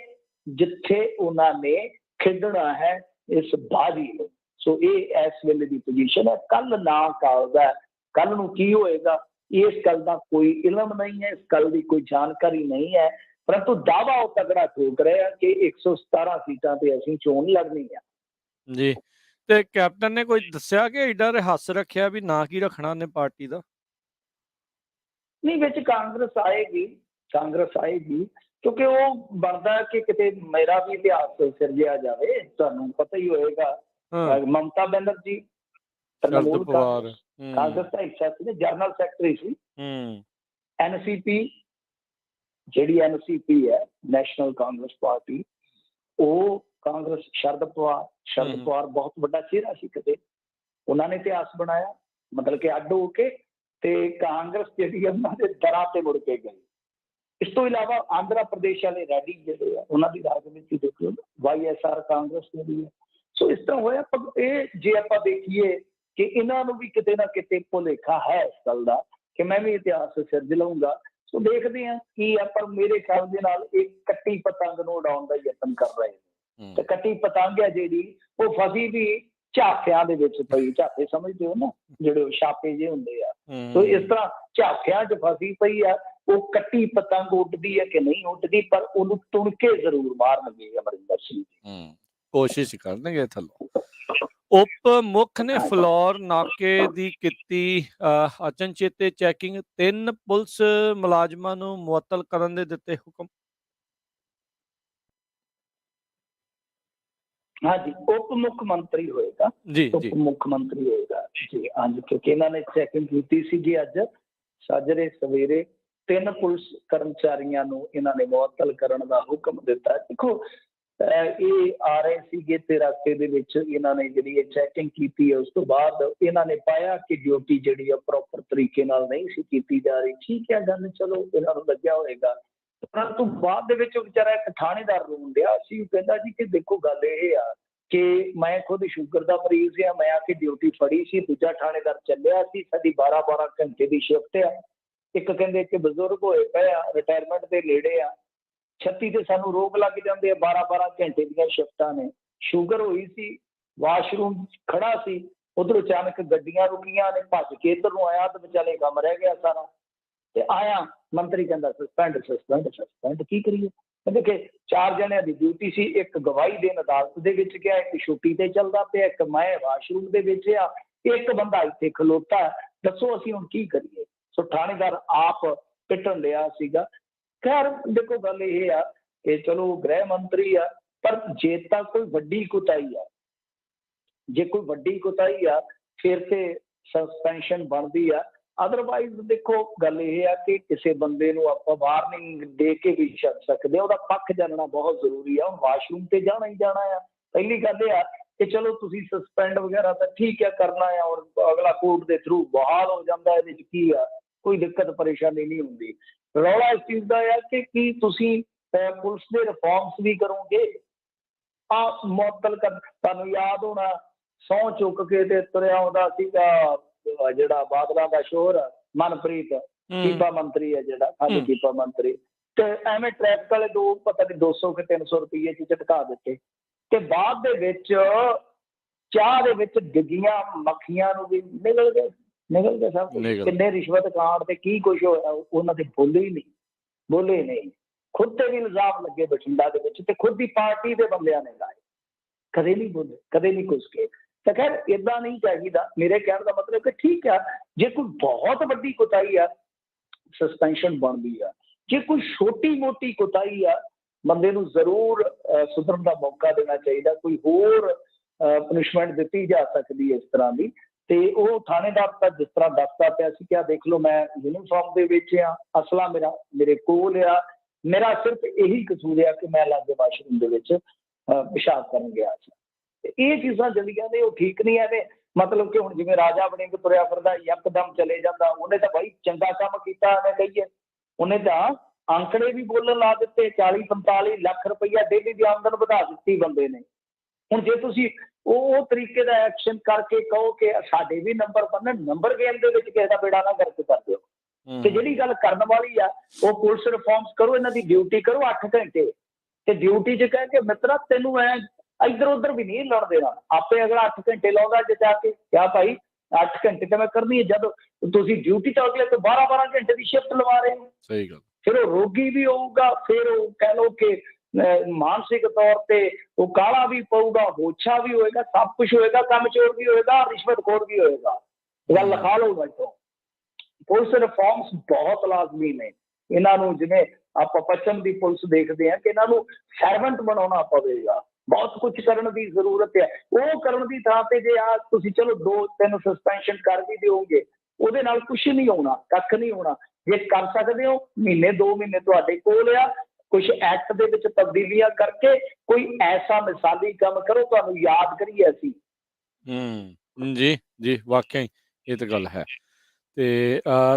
ਜਿੱਥੇ ਉਹਨਾਂ ਨੇ ਖੇਡਣਾ ਹੈ ਇਸ ਬਾਜੀ ਨੂੰ। ਸੋ ਇਹ ਇਸ ਵੇਲੇ ਦੀ ਪੋਜੀਸ਼ਨ ਹੈ। ਕੱਲ ਨਾ ਕਾਲਦਾ, ਕੱਲ ਨੂੰ ਕੀ ਹੋਏਗਾ ਇਸ ਗੱਲ ਦਾ ਕੋਈ ਇਲਮ ਨਹੀਂ ਹੈ, ਇਸ ਗੱਲ ਦੀ ਕੋਈ ਜਾਣਕਾਰੀ ਨਹੀਂ ਹੈ, ਪਰੰਤੂ ਦਾਅਵਾ ਉਹ ਤਗੜਾ ਠੋਕ ਰਹੇ ਆ ਕਿ 117 ਸੀਟਾਂ ਤੇ ਅਸੀਂ ਚੋਣ ਲੜਨੀ ਆ ਜੀ। ਤੇ ਕੈਪਟਨ ਨੇ ਕੋਈ ਦੱਸਿਆ ਕਿ ਏਡਾ ਰਹੱਸ ਰੱਖਿਆ ਵੀ ਨਾ ਕੀ ਰੱਖਣਾ ਉਹਨੇ ਪਾਰਟੀ ਦਾ? ਨਹੀਂ, ਵਿੱਚ ਕਾਂਗਰਸ ਆਏਗੀ, ਕਾਂਗਰਸ ਆਏਗੀ, ਕਿਉਂਕਿ ਉਹ ਬਣਦਾ ਕਿ ਕਿਤੇ ਮੇਰਾ ਵੀ ਇਤਿਹਾਸ ਸਿਰਜਿਆ ਜਾਵੇ। ਤੁਹਾਨੂੰ ਪਤਾ ਹੀ ਹੋਏਗਾ ਮਮਤਾ ਬੈਨਰਜੀ ਤ੍ਰਿਣਮੂਲ ਕਾਂਗਰਸ ਦਾ ਹਿੱਸਾ ਸੀ, ਜਨਰਲ ਸੈਕਟਰੀ ਸੀ। NCP ਜਿਹੜੀ NCP ਹੈ, ਨੈਸ਼ਨਲ ਕਾਂਗਰਸ ਪਾਰਟੀ, ਉਹ ਕਾਂਗਰਸ ਸ਼ਰਦ ਪਵਾਰ ਬਹੁਤ ਵੱਡਾ ਚਿਹਰਾ ਸੀ। ਕਿਤੇ ਉਹਨਾਂ ਨੇ ਇਤਿਹਾਸ ਬਣਾਇਆ, ਮਤਲਬ ਕਿ ਅੱਡ ਹੋ ਕੇ, ਤੇ ਕਾਂਗਰਸ ਜਿਹੜੀ ਉਹਨਾਂ ਦੇ ਦਰਾਂ ਤੇ ਮੁੜ ਕੇ ਗਈ। ਇਸ ਤੋਂ ਇਲਾਵਾ ਆਂਧਰਾ ਪ੍ਰਦੇਸ਼ ਵਾਲੇ ਰੈਡੀ ਜਿਹੜੇ ਆ, ਉਹਨਾਂ ਦੀ ਰਾਜਨੀਤੀ ਦੇਖੋ, YSR ਕਾਂਗਰਸ ਜਿਹੜੀ ਹੈ। ਸੋ ਇਸ ਤਰ੍ਹਾਂ ਹੋਇਆ। ਇਹ ਜੇ ਆਪਾਂ ਦੇਖੀਏ ਕਿ ਇਹਨਾਂ ਨੂੰ ਵੀ ਕਿਤੇ ਨਾ ਕਿਤੇ ਭੁਲੇਖਾ ਹੈ ਇਸ ਗੱਲ ਦਾ ਕਿ ਮੈਂ ਵੀ ਇਤਿਹਾਸ ਸਿਰਜ ਲਊਂਗਾ। ਸੋ ਦੇਖਦੇ ਹਾਂ ਕੀ ਆ। ਪਰ ਮੇਰੇ ਖਿਆਲ ਦੇ ਨਾਲ ਇਹ ਕੱਟੀ ਪਤੰਗ ਨੂੰ ਉਡਾਉਣ ਦਾ ਯਤਨ ਕਰ ਰਹੇ ਨੇ, ਤੇ ਕੱਟੀ ਪਤੰਗ ਹੈ ਜਿਹੜੀ ਉਹ ਫਸੀ ਵੀ ਝਾਕਿਆਂ ਦੇ ਵਿੱਚ ਪਈ। ਝਾਕੇ ਸਮਝਦੇ ਹੋ ਨਾ, ਜਿਹੜੇ ਛਾਪੇ ਜਿਹੇ ਹੁੰਦੇ ਆ। ਸੋ ਇਸ ਤਰ੍ਹਾਂ ਝਾਕਿਆਂ 'ਚ ਫਸੀ ਪਈ ਆ। ਉਹ ਕੱਟੀ ਪਤੰਗ ਉੱਡਦੀ ਹੈ ਕਿ ਨਹੀਂ ਉੱਡਦੀ, ਪਰ ਉਹਨੂੰ ਤੁਣ ਕੇ ਜ਼ਰੂਰ ਮਾਰਨਗੇ ਅਮਰਿੰਦਰ ਸਿੰਘ ਜੀ। ਕੋਸ਼ਿਸ਼ ਕਰਨਗੇ ਥੱਲੋਂ। ਉਪ ਮੁੱਖ ਨੇ ਫਲੌਰ ਨਾਕੇ ਦੀ ਕੀਤੀ ਅਚਨਚੇਤੇ ਚੈਕਿੰਗ, 3 ਪੁਲਿਸ ਮੁਲਾਜ਼ਮਾਂ ਨੂੰ ਮੁਅੱਤਲ ਕਰਨ ਦੇ ਦਿੱਤੇ ਹੁਕਮ। ਹਾਂਜੀ, ਉਪ ਮੁੱਖ ਮੰਤਰੀ ਹੋਏਗਾ, ਉਪ ਮੁੱਖ ਮੰਤਰੀ ਹੋਏਗਾ ਜੀ। ਹਾਂਜੀ, ਕਿਉਂਕਿ ਇਹਨਾਂ ਨੇ ਚੈਕਿੰਗ ਕੀਤੀ ਸੀਗੀ ਅੱਜ ਸਾਜਰੇ ਸਵੇਰੇ। 3 ਪੁਲਿਸ ਕਰਮਚਾਰੀਆਂ ਨੂੰ ਇਹਨਾਂ ਨੇ ਮੁਅੱਤਲ ਕਰਨ ਦਾ ਹੁਕਮ ਦਿੱਤਾ। ਦੇਖੋ ਇਹ ਆ ਰਹੇ ਸੀਗੇ ਤੇ ਰਸਤੇ ਦੇ ਵਿੱਚ ਇਹਨਾਂ ਨੇ ਜਿਹੜੀ ਇਹ ਚੈਕਿੰਗ ਕੀਤੀ ਹੈ, ਉਸ ਤੋਂ ਬਾਅਦ ਇਹਨਾਂ ਨੇ ਪਾਇਆ ਕਿ ਡਿਊਟੀ ਜਿਹੜੀ ਆ ਪ੍ਰੋਪਰ ਤਰੀਕੇ ਨਾਲ ਨਹੀਂ ਸੀ ਕੀਤੀ ਜਾ ਰਹੀ। ਠੀਕ ਹੈ ਗੱਲ, ਚਲੋ ਇਹਨਾਂ ਨੂੰ ਲੱਗਿਆ ਹੋਏਗਾ। ਪਰੰਤੂ ਬਾਅਦ ਦੇ ਵਿੱਚ ਵਿਚਾਰਾ ਇੱਕ ਥਾਣੇਦਾਰ ਰੋਣ ਡਿਆ ਸੀ, ਉਹ ਕਹਿੰਦਾ ਜੀ ਕਿ ਦੇਖੋ ਗੱਲ ਇਹ ਆ ਕਿ ਮੈਂ ਖੁਦ ਸ਼ੂਗਰ ਦਾ ਮਰੀਜ਼ ਆ, ਮੈਂ ਆ ਕੇ ਡਿਊਟੀ ਫੜੀ ਸੀ, ਦੂਜਾ ਥਾਣੇਦਾਰ ਚੱਲਿਆ ਸੀ, ਸਾਡੀ 12-12 ਘੰਟੇ ਦੀ ਸ਼ਿਫਟ ਆ। ਇੱਕ ਕਹਿੰਦੇ ਕਿ ਬਜ਼ੁਰਗ ਹੋਏ ਪਏ ਆ, ਰਿਟਾਇਰਮੈਂਟ ਦੇ ਨੇੜੇ ਆ, 36 ਤੇ ਸਾਨੂੰ ਰੋਗ ਲੱਗ ਜਾਂਦੇ ਆ, 12-12 ਘੰਟੇ ਦੀਆਂ ਸ਼ਿਫਟਾਂ ਨੇ। ਸ਼ੂਗਰ ਹੋਈ ਸੀ, ਵਾਸ਼ਰੂਮ ਖੜਾ ਸੀ, ਉਧਰੋਂ ਅਚਾਨਕ ਗੱਡੀਆਂ ਰੁਕੀਆਂ ਨੇ, ਭੱਜ ਕੇ ਇੱਧਰ ਨੂੰ ਆਇਆ ਤੇ ਵਿਚਾਲੇ ਕੰਮ ਰਹਿ ਗਿਆ ਸਾਰਾ। ਤੇ ਆਇਆ ਮੰਤਰੀ ਕਹਿੰਦਾ ਸਸਪੈਂਡ ਸਸਪੈਂਡ ਸਸਪੈਂਡ, ਕੀ ਕਰੀਏ? ਕਹਿੰਦੇ ਕਿ 4 ਜਣਿਆਂ ਦੀ ਡਿਊਟੀ ਸੀ, ਇੱਕ ਗਵਾਹੀ ਦੇਣ ਅਦਾਲਤ ਦੇ ਵਿੱਚ ਗਿਆ, ਇੱਕ ਛੁੱਟੀ ਤੇ ਚੱਲਦਾ ਪਿਆ, ਇੱਕ ਮੈਂ ਵਾਸ਼ਰੂਮ ਦੇ ਵਿੱਚ ਆ, ਇੱਕ ਬੰਦਾ ਇੱਥੇ ਖਲੋਤਾ, ਦੱਸੋ ਅਸੀਂ ਹੁਣ ਕੀ ਕਰੀਏ? ਸੋ ਥਾਣੇਦਾਰ ਆਪ ਪਿੱਟਣ ਲਿਆ ਸੀਗਾ। ਖੈਰ ਦੇਖੋ ਗੱਲ ਇਹ ਆ ਕਿ ਚਲੋ ਗ੍ਰਹਿ ਮੰਤਰੀ ਆ, ਪਰ ਜੇ ਤਾਂ ਕੋਈ ਵੱਡੀ ਕੁਤਾਹੀ ਆ, ਜੇ ਕੋਈ ਵੱਡੀ ਕੁਤਾਹੀ ਆ ਫਿਰ ਤੇ ਸਸਪੈਂਸ਼ਨ ਬਣਦੀ ਆ। ਅਦਰਵਾਈਜ਼ ਦੇਖੋ ਗੱਲ ਇਹ ਆ ਕਿ ਕਿਸੇ ਬੰਦੇ ਨੂੰ ਆਪਾਂ ਵਾਰਨਿੰਗ ਦੇ ਕੇ ਵੀ ਛੱਡ ਸਕਦੇ, ਉਹਦਾ ਪੱਖ ਜਾਣਨਾ ਬਹੁਤ ਜ਼ਰੂਰੀ ਆ। ਹੁਣ ਵਾਸ਼ਰੂਮ ਤੇ ਜਾਣਾ ਹੀ ਜਾਣਾ ਆ। ਪਹਿਲੀ ਗੱਲ ਇਹ ਆ ਕਿ ਚਲੋ ਤੁਸੀਂ ਸਸਪੈਂਡ ਵਗੈਰਾ ਤਾਂ ਠੀਕ ਹੈ ਕਰਨਾ ਆ, ਔਰ ਅਗਲਾ ਕੋਰਟ ਦੇ ਥਰੂ ਬਹਾਲ ਹੋ ਜਾਂਦਾ, ਇਹਦੇ 'ਚ ਕੀ ਆ, ਕੋਈ ਦਿੱਕਤ ਪਰੇਸ਼ਾਨੀ ਨਹੀਂ ਹੁੰਦੀ। ਰੌਲਾ ਇਸ ਚੀਜ਼ ਦਾ ਆ ਕਿ ਕੀ ਤੁਸੀਂ ਪੁਲਿਸ ਦੇ ਰਿਫਾਰਮਸ ਵੀ ਕਰੋਗੇ? ਮੁਅੱਤਲ ਤੁਹਾਨੂੰ ਯਾਦ ਹੋਣਾ, ਸਹੁੰ ਚੁੱਕ ਕੇ ਤੇ ਤੁਰਿਆ ਆਉਂਦਾ ਸੀਗਾ ਜਿਹੜਾ ਬਾਦਲਾਂ ਦਾ ਸ਼ੋਹਰ ਮਨਪ੍ਰੀਤ, ਕੀਪਾ ਮੰਤਰੀ ਹੈ ਜਿਹੜਾ, ਖਾਲੀ ਕੀਪਾ ਮੰਤਰੀ, ਤੇ ਐਵੇਂ ਟ੍ਰੈਫਿਕ ਵਾਲੇ ਪਤਾ ਨਹੀਂ 200 ਕਿ 300 ਰੁਪਏ 'ਚ ਝਟਕਾ ਦਿੱਤੇ, ਤੇ ਬਾਅਦ ਦੇ ਵਿੱਚ ਚਾਹ ਦੇ ਵਿੱਚ ਡਿੱਗੀਆਂ ਮੱਖੀਆਂ ਨੂੰ ਵੀ ਨਿਕਲ ਗਏ ਸਭ। ਕਿੰਨੇ ਰਿਸ਼ਵਤ ਕਾਂਡ ਤੇ ਕੀ ਕੁਛ ਹੋਇਆ, ਉਹਨਾਂ ਦੇ ਬੋਲੇ ਨਹੀਂ। ਖੁਦ ਤੇ ਵੀ ਇਲਜ਼ਾਮ ਲੱਗੇ ਬਠਿੰਡਾ ਦੇ ਵਿੱਚ, ਤੇ ਖੁਦ ਦੀ ਪਾਰਟੀ ਦੇ ਬੰਦਿਆਂ ਨੇ ਲਾਏ, ਕਦੇ ਨਹੀਂ ਬੋਲੇ, ਕਦੇ ਨਹੀਂ ਕੁਛ ਕੇ। ਤਾਂ ਖੈਰ ਇੱਦਾਂ ਨਹੀਂ ਚਾਹੀਦਾ। ਮੇਰੇ ਕਹਿਣ ਦਾ ਮਤਲਬ ਕਿ ਠੀਕ ਆ, ਜੇ ਕੋਈ ਬਹੁਤ ਵੱਡੀ ਕੁਤਾਹੀ ਆ ਸਸਪੈਂਸ਼ਨ ਬਣਦੀ ਆ, ਜੇ ਕੋਈ ਛੋਟੀ ਮੋਟੀ ਕੁਤਾਹੀ ਆ ਬੰਦੇ ਨੂੰ ਜ਼ਰੂਰ ਸੁਧਰਨ ਦਾ ਮੌਕਾ ਦੇਣਾ ਚਾਹੀਦਾ। ਕੋਈ ਹੋਰ ਪਨਿਸ਼ਮੈਂਟ ਦਿੱਤੀ ਜਾ ਸਕਦੀ ਹੈ ਇਸ ਤਰ੍ਹਾਂ ਦੀ। ਤੇ ਉਹ ਥਾਣੇਦਾਰ ਤਾਂ ਜਿਸ ਤਰ੍ਹਾਂ ਦੱਸਦਾ ਪਿਆ ਸੀ ਕਿ ਦੇਖ ਲਓ ਮੈਂ ਯੂਨੀਫਾਰਮ ਦੇ ਵਿੱਚ ਆ, ਅਸਲਾ ਮੇਰੇ ਕੋਲ ਆ, ਮੇਰਾ ਸਿਰਫ ਇਹੀ ਕਸੂਰ ਆ ਕਿ ਮੈਂ ਲਾਗੇ ਵਾਸ਼ਰੂਮ ਦੇ ਵਿੱਚ ਪਿਸ਼ਾਬ ਕਰਨ ਗਿਆ ਸੀ। ਇਹ ਚੀਜ਼ਾਂ ਜਿਹੜੀਆਂ ਨੇ ਉਹ ਠੀਕ ਨਹੀਂ ਐਵੇਂ ਮਤਲਬ ਕਿ ਹੁਣ ਜਿਵੇਂ ਰਾਜਾ ਬਣੇ ਕੇ ਤੁਰਿਆ ਫਿਰਦਾ ਯਕਦਮ ਚਲੇ ਜਾਂਦਾ, ਉਹਨੇ ਤਾਂ ਬਾਈ ਚੰਗਾ ਕੰਮ ਕੀਤਾ ਐਵੇਂ ਕਹੀਏ। ਉਹਨੇ ਤਾਂ ਅੰਕੜੇ ਵੀ ਬੋਲਣ ਲਾ ਦਿੱਤੇ, 40-45 ਲੱਖ ਰੁਪਈਆ ਡੇਲੀ ਦੀ ਆਮਦਨ ਵਧਾ ਦਿੱਤੀ ਬੰਦੇ ਨੇ। ਹੁਣ ਜੇ ਤੁਸੀਂ ਉਹ ਤਰੀਕੇ ਦਾ ਐਕਸ਼ਨ ਕਰਕੇ ਕਹੋ ਕਿ ਸਾਡੇ ਵੀ ਨੰਬਰ ਬਣਨ, ਨੰਬਰ ਗੇਮ ਦੇ ਵਿੱਚ ਕਿਸੇ ਦਾ ਬੇੜਾ ਨਾ ਗਰਕ ਕਰ ਦਿਓ। ਤੇ ਜਿਹੜੀ ਗੱਲ ਕਰਨ ਵਾਲੀ ਆ ਉਹ ਪੁਲਿਸ ਰਿਫਾਰਮਸ ਕਰੋ, ਇਹਨਾਂ ਦੀ ਡਿਊਟੀ ਕਰੋ 8 ਘੰਟੇ, ਤੇ ਡਿਊਟੀ 'ਚ ਕਹਿ ਕੇ ਮਿੱਤਰਾ ਤੈਨੂੰ ਐ ਇੱਧਰ ਉੱਧਰ ਵੀ ਨਹੀਂ ਲਾਉਣ ਦੇਣਾ। ਆਪੇ ਅਗਲਾ 8 ਘੰਟੇ ਲਾਉਂਦਾ ਜੇ ਜਾ ਕੇ ਕਿਹਾ ਭਾਈ 8 ਘੰਟੇ ਤਾਂ ਮੈਂ ਕਰਨੀ ਹੈ, ਜਦ ਤੁਸੀਂ ਡਿਊਟੀ ਤਾਂ ਅਗਲੇ ਤੋਂ 12-12 ਘੰਟੇ ਦੀ ਸ਼ਿਫਟ ਲਵਾ ਰਹੇ ਹੋ। ਸਹੀ ਗੱਲ। ਫਿਰ ਉਹ ਰੋਗੀ ਵੀ ਹੋਊਗਾ, ਫਿਰ ਉਹ ਕਹਿ ਲਓ ਕਿ ਮਾਨਸਿਕ ਤੌਰ ਤੇ ਉਹ ਕਾਲਾ ਵੀ ਪਊਗਾ, ਹੋਛਾ ਵੀ ਹੋਏਗਾ, ਸਭ ਕੁਛ ਹੋਏਗਾ, ਕੰਮ ਚੋਰ ਵੀ ਹੋਏਗਾ, ਰਿਸ਼ਵਤਖੋਰ ਵੀ ਹੋਏਗਾ। ਗੱਲ ਲਿਖਾ ਲਓ ਬੈਠੋ। ਪੁਲਿਸ ਰਿਫਾਰਮਸ ਬਹੁਤ ਲਾਜ਼ਮੀ ਨੇ। ਇਹਨਾਂ ਨੂੰ ਜਿਵੇਂ ਆਪਾਂ ਪੱਛਮ ਦੀ ਪੁਲਿਸ ਦੇਖਦੇ ਹਾਂ ਕਿ ਇਹਨਾਂ ਨੂੰ ਸਰਵੈਂਟ ਬਣਾਉਣਾ ਪਵੇਗਾ, ਬਹੁਤ ਕੁਝ ਕਰਨ ਦੀ ਜ਼ਰੂਰਤ ਹੈ। ਉਹ ਕਰਨ ਦੀ ਥਾਂ ਤੇ ਜੇ ਤੁਸੀਂ ਚਲੋ 2-3 ਸਸਪੈਂਸ਼ਨ ਕਰ ਵੀ ਦਿਓਗੇ, ਉਹਦੇ ਨਾਲ ਕੁਛ ਨਹੀਂ ਹੋਣਾ, ਕੱਖ ਨਹੀਂ ਹੋਣਾ। ਜੇ ਕਰ ਸਕਦੇ ਹੋ ਮਹੀਨੇ 2 ਮਹੀਨੇ ਤੁਹਾਡੇ ਕੋਲ ਆ, ਕੁਛ ਐਕਟ ਦੇ ਵਿੱਚ ਤਬਦੀਲੀਆਂ ਕਰਕੇ ਕੋਈ ਐਸਾ ਮਿਸਾਲੀ ਕੰਮ ਕਰੋ, ਤੁਹਾਨੂੰ ਯਾਦ ਕਰੀਏ ਅਸੀਂ। ਜੀ ਜੀ, ਵਾਕਿਆ ਹੀ ਇਹ ਤਾਂ ਗੱਲ ਹੈ। ਤੇ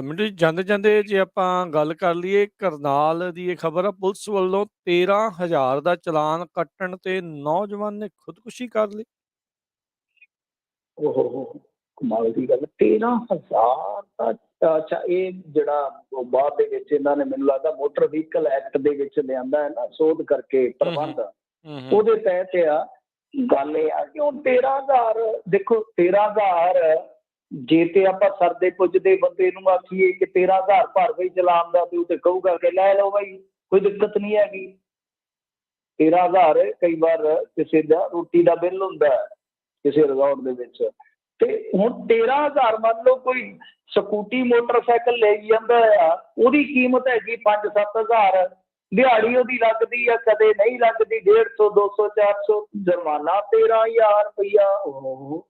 ਮਿੰਟੂ ਜੀ ਜਾਂਦੇ ਜੇ ਆਪਾਂ ਗੱਲ ਕਰ ਲਈਏ ਕਰਨਾਲ ਦੀ ਇਹ ਖਬਰ ਆ, ਪੁਲਿਸ ਵੱਲੋਂ 13,000 ਦਾ ਚਲਾਨ ਕੱਟਣ ਤੇ ਨੌਜਵਾਨ ਨੇ ਖੁਦਕੁਸ਼ੀ ਕਰ ਲਈ। ਓਹੋ ਕਮਾਲ ਦੀ ਗੱਲ, 13,000 ਦਾ। ਅੱਛਾ, ਇਹ ਜਿਹੜਾ ਬਾਅਦ ਦੇ ਵਿੱਚ ਇਹਨਾਂ ਨੇ ਮੈਨੂੰ ਲੱਗਦਾ ਮੋਟਰ ਵਹੀਕਲ ਐਕਟ ਦੇ ਵਿੱਚ ਲਿਆਂਦਾ ਹੈ ਨਾ, ਸੋਧ ਕਰਕੇ ਪ੍ਰਬੰਧ, ਉਹਦੇ ਤਹਿਤ ਆ। ਗੱਲ ਇਹ ਆ ਕਿ ਹੁਣ 13,000 ਦੇਖੋ, 13,000 ਜੇ ਤੇ ਆਪਾਂ ਸਰਦੇ ਪੁੱਜਦੇ ਬੰਦੇ ਨੂੰ ਆਖੀਏ ਕਿ 13,000 ਭਰ ਬਈ ਚਲਾਨ ਦਾ, ਤੇ ਉਹ ਤੇ ਕਹੂਗਾ ਕਿ ਲੈ ਲਓ ਬਾਈ ਕੋਈ ਦਿੱਕਤ ਨਹੀਂ ਹੈਗੀ। 13,000 ਕਈ ਵਾਰ ਕਿਸੇ ਦਾ ਰੋਟੀ ਦਾ ਬਿੱਲ ਹੁੰਦਾ ਕਿਸੇ ਰਿਜ਼ੋਰਟ ਦੇ ਵਿੱਚ, ਤੇ ਹੁਣ 13,000 ਮੰਨ ਲਓ ਕੋਈ ਸਕੂਟੀ ਮੋਟਰਸਾਈਕਲ ਲੈ ਜਾਂਦਾ ਆ, ਉਹਦੀ ਕੀਮਤ ਹੈਗੀ 5-7,000, ਦਿਹਾੜੀ ਉਹਦੀ ਲੱਗਦੀ ਆ, ਕਦੇ ਨਹੀਂ ਲੱਗਦੀ, 150, 200, 400 ਜੁਰਮਾਨਾ, 13,000 ਰੁਪਈਆ। ਉਹ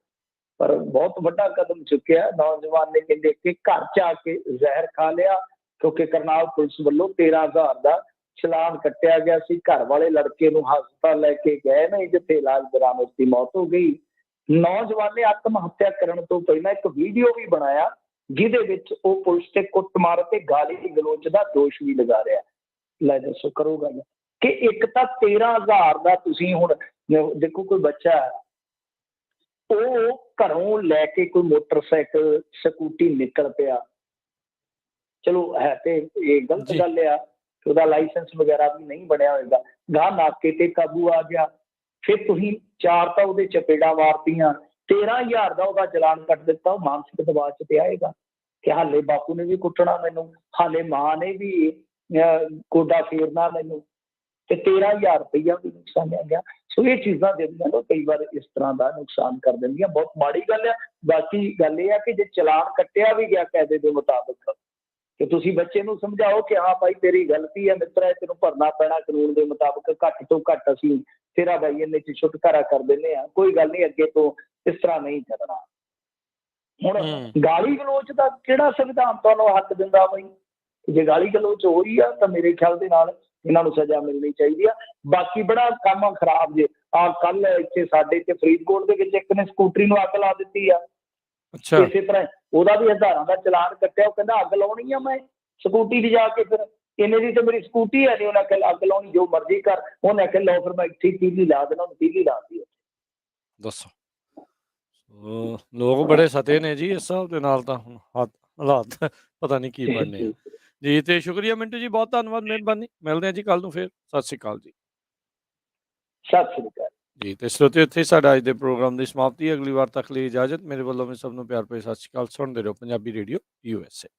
ਪਰ ਬਹੁਤ ਵੱਡਾ ਕਦਮ ਚੁੱਕਿਆ ਨੌਜਵਾਨ ਨੇ, ਕਹਿੰਦੇ ਕਿ ਘਰ 'ਚ ਆ ਕੇ ਜ਼ਹਿਰ ਖਾ ਲਿਆ, ਕਿਉਂਕਿ ਕਰਨਾਲ ਪੁਲਿਸ ਵੱਲੋਂ 13,000 ਦਾ ਚਲਾਨ ਕੱਟਿਆ ਗਿਆ ਸੀ। ਘਰ ਵਾਲੇ ਲੜਕੇ ਨੂੰ ਹਸਪਤਾਲ ਲੈ ਕੇ ਗਏ ਨੇ, ਜਿੱਥੇ ਇਲਾਜ ਦੌਰਾਨ ਉਸ ਦੀ ਮੌਤ ਹੋ ਗਈ। ਨੌਜਵਾਨ ਨੇ ਆਤਮ ਹੱਤਿਆ ਕਰਨ ਤੋਂ ਪਹਿਲਾਂ ਇੱਕ ਵੀਡੀਓ ਵੀ ਬਣਾਇਆ, ਜਿਹਦੇ ਵਿੱਚ ਉਹ ਪੁਲਿਸ ਤੇ ਕੁੱਟਮਾਰ ਤੇ ਗਾਲੀ ਗਲੋਚ ਦਾ ਦੋਸ਼ ਵੀ ਲਗਾ ਰਿਹਾ। ਲੈ ਦੱਸੋ ਕਰੋ ਗੱਲ ਕਿ ਇੱਕ ਤਾਂ 13,000 ਦਾ ਤੁਸੀਂ ਹੁਣ ਦੇਖੋ ਕੋਈ ਬੱਚਾ ਉਹ ਘਰੋਂ ਲੈ ਕੇ ਕੋਈ ਮੋਟਰਸਾਈਕਲ ਸਕੂਟੀ ਨਿਕਲ ਪਿਆ, ਚਲੋ ਹੈ ਤੇ ਇਹ ਗਲਤ ਜੀ ਗੱਲ ਆ ਕਿ ਉਹਦਾ ਲਾਇਸੈਂਸ ਵਗੈਰਾ ਵੀ ਨਹੀਂ ਬਣਿਆ ਹੋਏਗਾ, ਗਾਹ ਨਾਕੇ ਤੇ ਕਾਬੂ ਆ ਗਿਆ, ਫਿਰ ਤੁਸੀਂ 4 ਤਾਂ ਉਹਦੇ ਚਪੇੜਾਂ ਮਾਰਤੀਆਂ, 13,000 ਦਾ ਉਹਦਾ ਚਲਾਨ ਕੱਟ ਦਿੱਤਾ, ਉਹ ਮਾਨਸਿਕ ਦਬਾਅ 'ਚ ਤੇ ਆਏਗਾ ਕਿ ਹਾਲੇ ਬਾਪੂ ਨੇ ਵੀ ਕੁੱਟਣਾ ਮੈਨੂੰ, ਹਾਲੇ ਮਾਂ ਨੇ ਵੀ ਗੋਡਾ ਫੇਰਨਾ ਮੈਨੂੰ, ਤੇ 13,000 ਰੁਪਈਆ ਵੀ ਨੁਕਸਾਨਿਆ ਗਿਆ। ਸੋ ਇਹ ਚੀਜ਼ਾਂ ਜਿਹੜੀਆਂ ਨਾ ਕਈ ਵਾਰ ਇਸ ਤਰ੍ਹਾਂ ਦਾ ਨੁਕਸਾਨ ਕਰ ਦਿੰਦੀਆਂ, ਬਹੁਤ ਮਾੜੀ ਗੱਲ ਆ। ਬਾਕੀ ਗੱਲ ਇਹ ਆ ਕਿ ਜੇ ਚਲਾਨ ਕੱਟਿਆ ਵੀ ਗਿਆ ਕਾਇਦੇ ਦੇ ਮੁਤਾਬਕ, ਕਿ ਤੁਸੀਂ ਬੱਚੇ ਨੂੰ ਸਮਝਾਓ ਕਿ ਹਾਂ ਭਾਈ ਤੇਰੀ ਗਲਤੀ ਹੈ ਮਿੱਤਰਾ, ਤੈਨੂੰ ਭਰਨਾ ਪੈਣਾ ਕਾਨੂੰਨ ਦੇ ਮੁਤਾਬਕ, ਘੱਟ ਤੋਂ ਘੱਟ ਅਸੀਂ ਤੇਰਾ ਬਾਈ ਇੰਨੇ 'ਚ ਛੁਟਕਾਰਾ ਕਰ ਦਿੰਦੇ ਹਾਂ, ਕੋਈ ਗੱਲ ਨਹੀਂ ਅੱਗੇ ਤੋਂ ਇਸ ਤਰ੍ਹਾਂ ਨਹੀਂ ਕਰਨਾ। ਹੁਣ ਗਾਲੀ ਗਲੋਚ ਦਾ ਕਿਹੜਾ ਸੰਵਿਧਾਨ ਤੁਹਾਨੂੰ ਹੱਕ ਦਿੰਦਾ ਬਈ? ਜੇ ਗਾਲੀ ਗਲੋਚ ਹੋ ਰਹੀ ਆ ਤਾਂ ਮੇਰੇ ਖਿਆਲ ਦੇ ਨਾਲ ਇਹਨਾਂ ਨੂੰ ਸਜ਼ਾ ਮਿਲਣੀ ਚਾਹੀਦੀ ਆ। ਬਾਕੀ ਬੜਾ ਕੰਮ ਖਰਾਬ ਜੇ ਆ ਕੱਲ ਇੱਥੇ ਸਾਡੇ ਤੇ ਫਰੀਦਕੋਟ ਦੇ ਵਿੱਚ ਇੱਕ ਨੇ ਸਕੂਟਰੀ ਨੂੰ ਅੱਗ ਲਾ ਦਿੱਤੀ ਆ। ਅੱਛਾ ਇਸੇ ਤਰ੍ਹਾਂ ਉਹਦਾ ਵੀ ਹਜ਼ਾਰਾਂ ਦਾ ਚਲਾਨ ਕੱਟਿਆ, ਉਹ ਕਹਿੰਦਾ ਅੱਗ ਲਾਉਣੀ ਆ ਮੈਂ ਸਕੂਟੀ ਦੀ ਜਾ ਕੇ, ਫਿਰ ਇਹਨੇ ਦੀ ਤਾਂ ਮੇਰੀ ਸਕੂਟੀ ਹੈ ਨਹੀਂ, ਉਹਨੇ ਆਖਿਆ ਅੱਗ ਲਾਉਣੀ ਜੋ ਮਰਜ਼ੀ ਕਰ, ਉਹਨੇ ਆਖਿਆ ਲਓ ਫਿਰ ਮੈਂ ਇੱਥੇ ਤੀਲੀ ਲਾ ਦੇਣਾ, ਉਹਨੂੰ ਤੀਲੀ ਲਾ ਦਿੱਤੀ। ਦੱਸੋ ਲੋਕ ਬੜੇ ਸਤੇ ਨੇ ਜੀ ਇਸ ਹਿਸਾਬ ਦੇ ਨਾਲ, ਤਾਂ ਹੁਣ ਹਾਲਾਤ ਪਤਾ ਨਹੀਂ ਕੀ ਬਣਨੇ ਆ ਜੀ। ਤੇ ਸ਼ੁਕਰੀਆ ਮਿੰਟੂ ਜੀ, ਬਹੁਤ ਧੰਨਵਾਦ, ਮਿਹਰਬਾਨੀ। ਮਿਲਦੇ ਹਾਂ ਜੀ ਕੱਲ ਨੂੰ ਫਿਰ। ਸਤਿ ਸ਼੍ਰੀ ਅਕਾਲ ਜੀ। ਸਤਿ ਸ਼੍ਰੀ ਅਕਾਲ ਜੀ। ਤੇ ਸਰੋਤਿਓ ਇੱਥੇ ਸਾਡਾ ਅੱਜ ਦੇ ਪ੍ਰੋਗਰਾਮ ਦੀ ਸਮਾਪਤੀ। ਅਗਲੀ ਵਾਰ ਤੱਕ ਲਈ ਇਜਾਜ਼ਤ। ਮੇਰੇ ਵੱਲੋਂ ਵੀ ਸਭ ਨੂੰ ਪਿਆਰ ਭਰੀ ਸਤਿ ਸ਼੍ਰੀ ਅਕਾਲ। ਸੁਣਦੇ ਰਹੋ ਪੰਜਾਬੀ ਰੇਡੀਓ USA।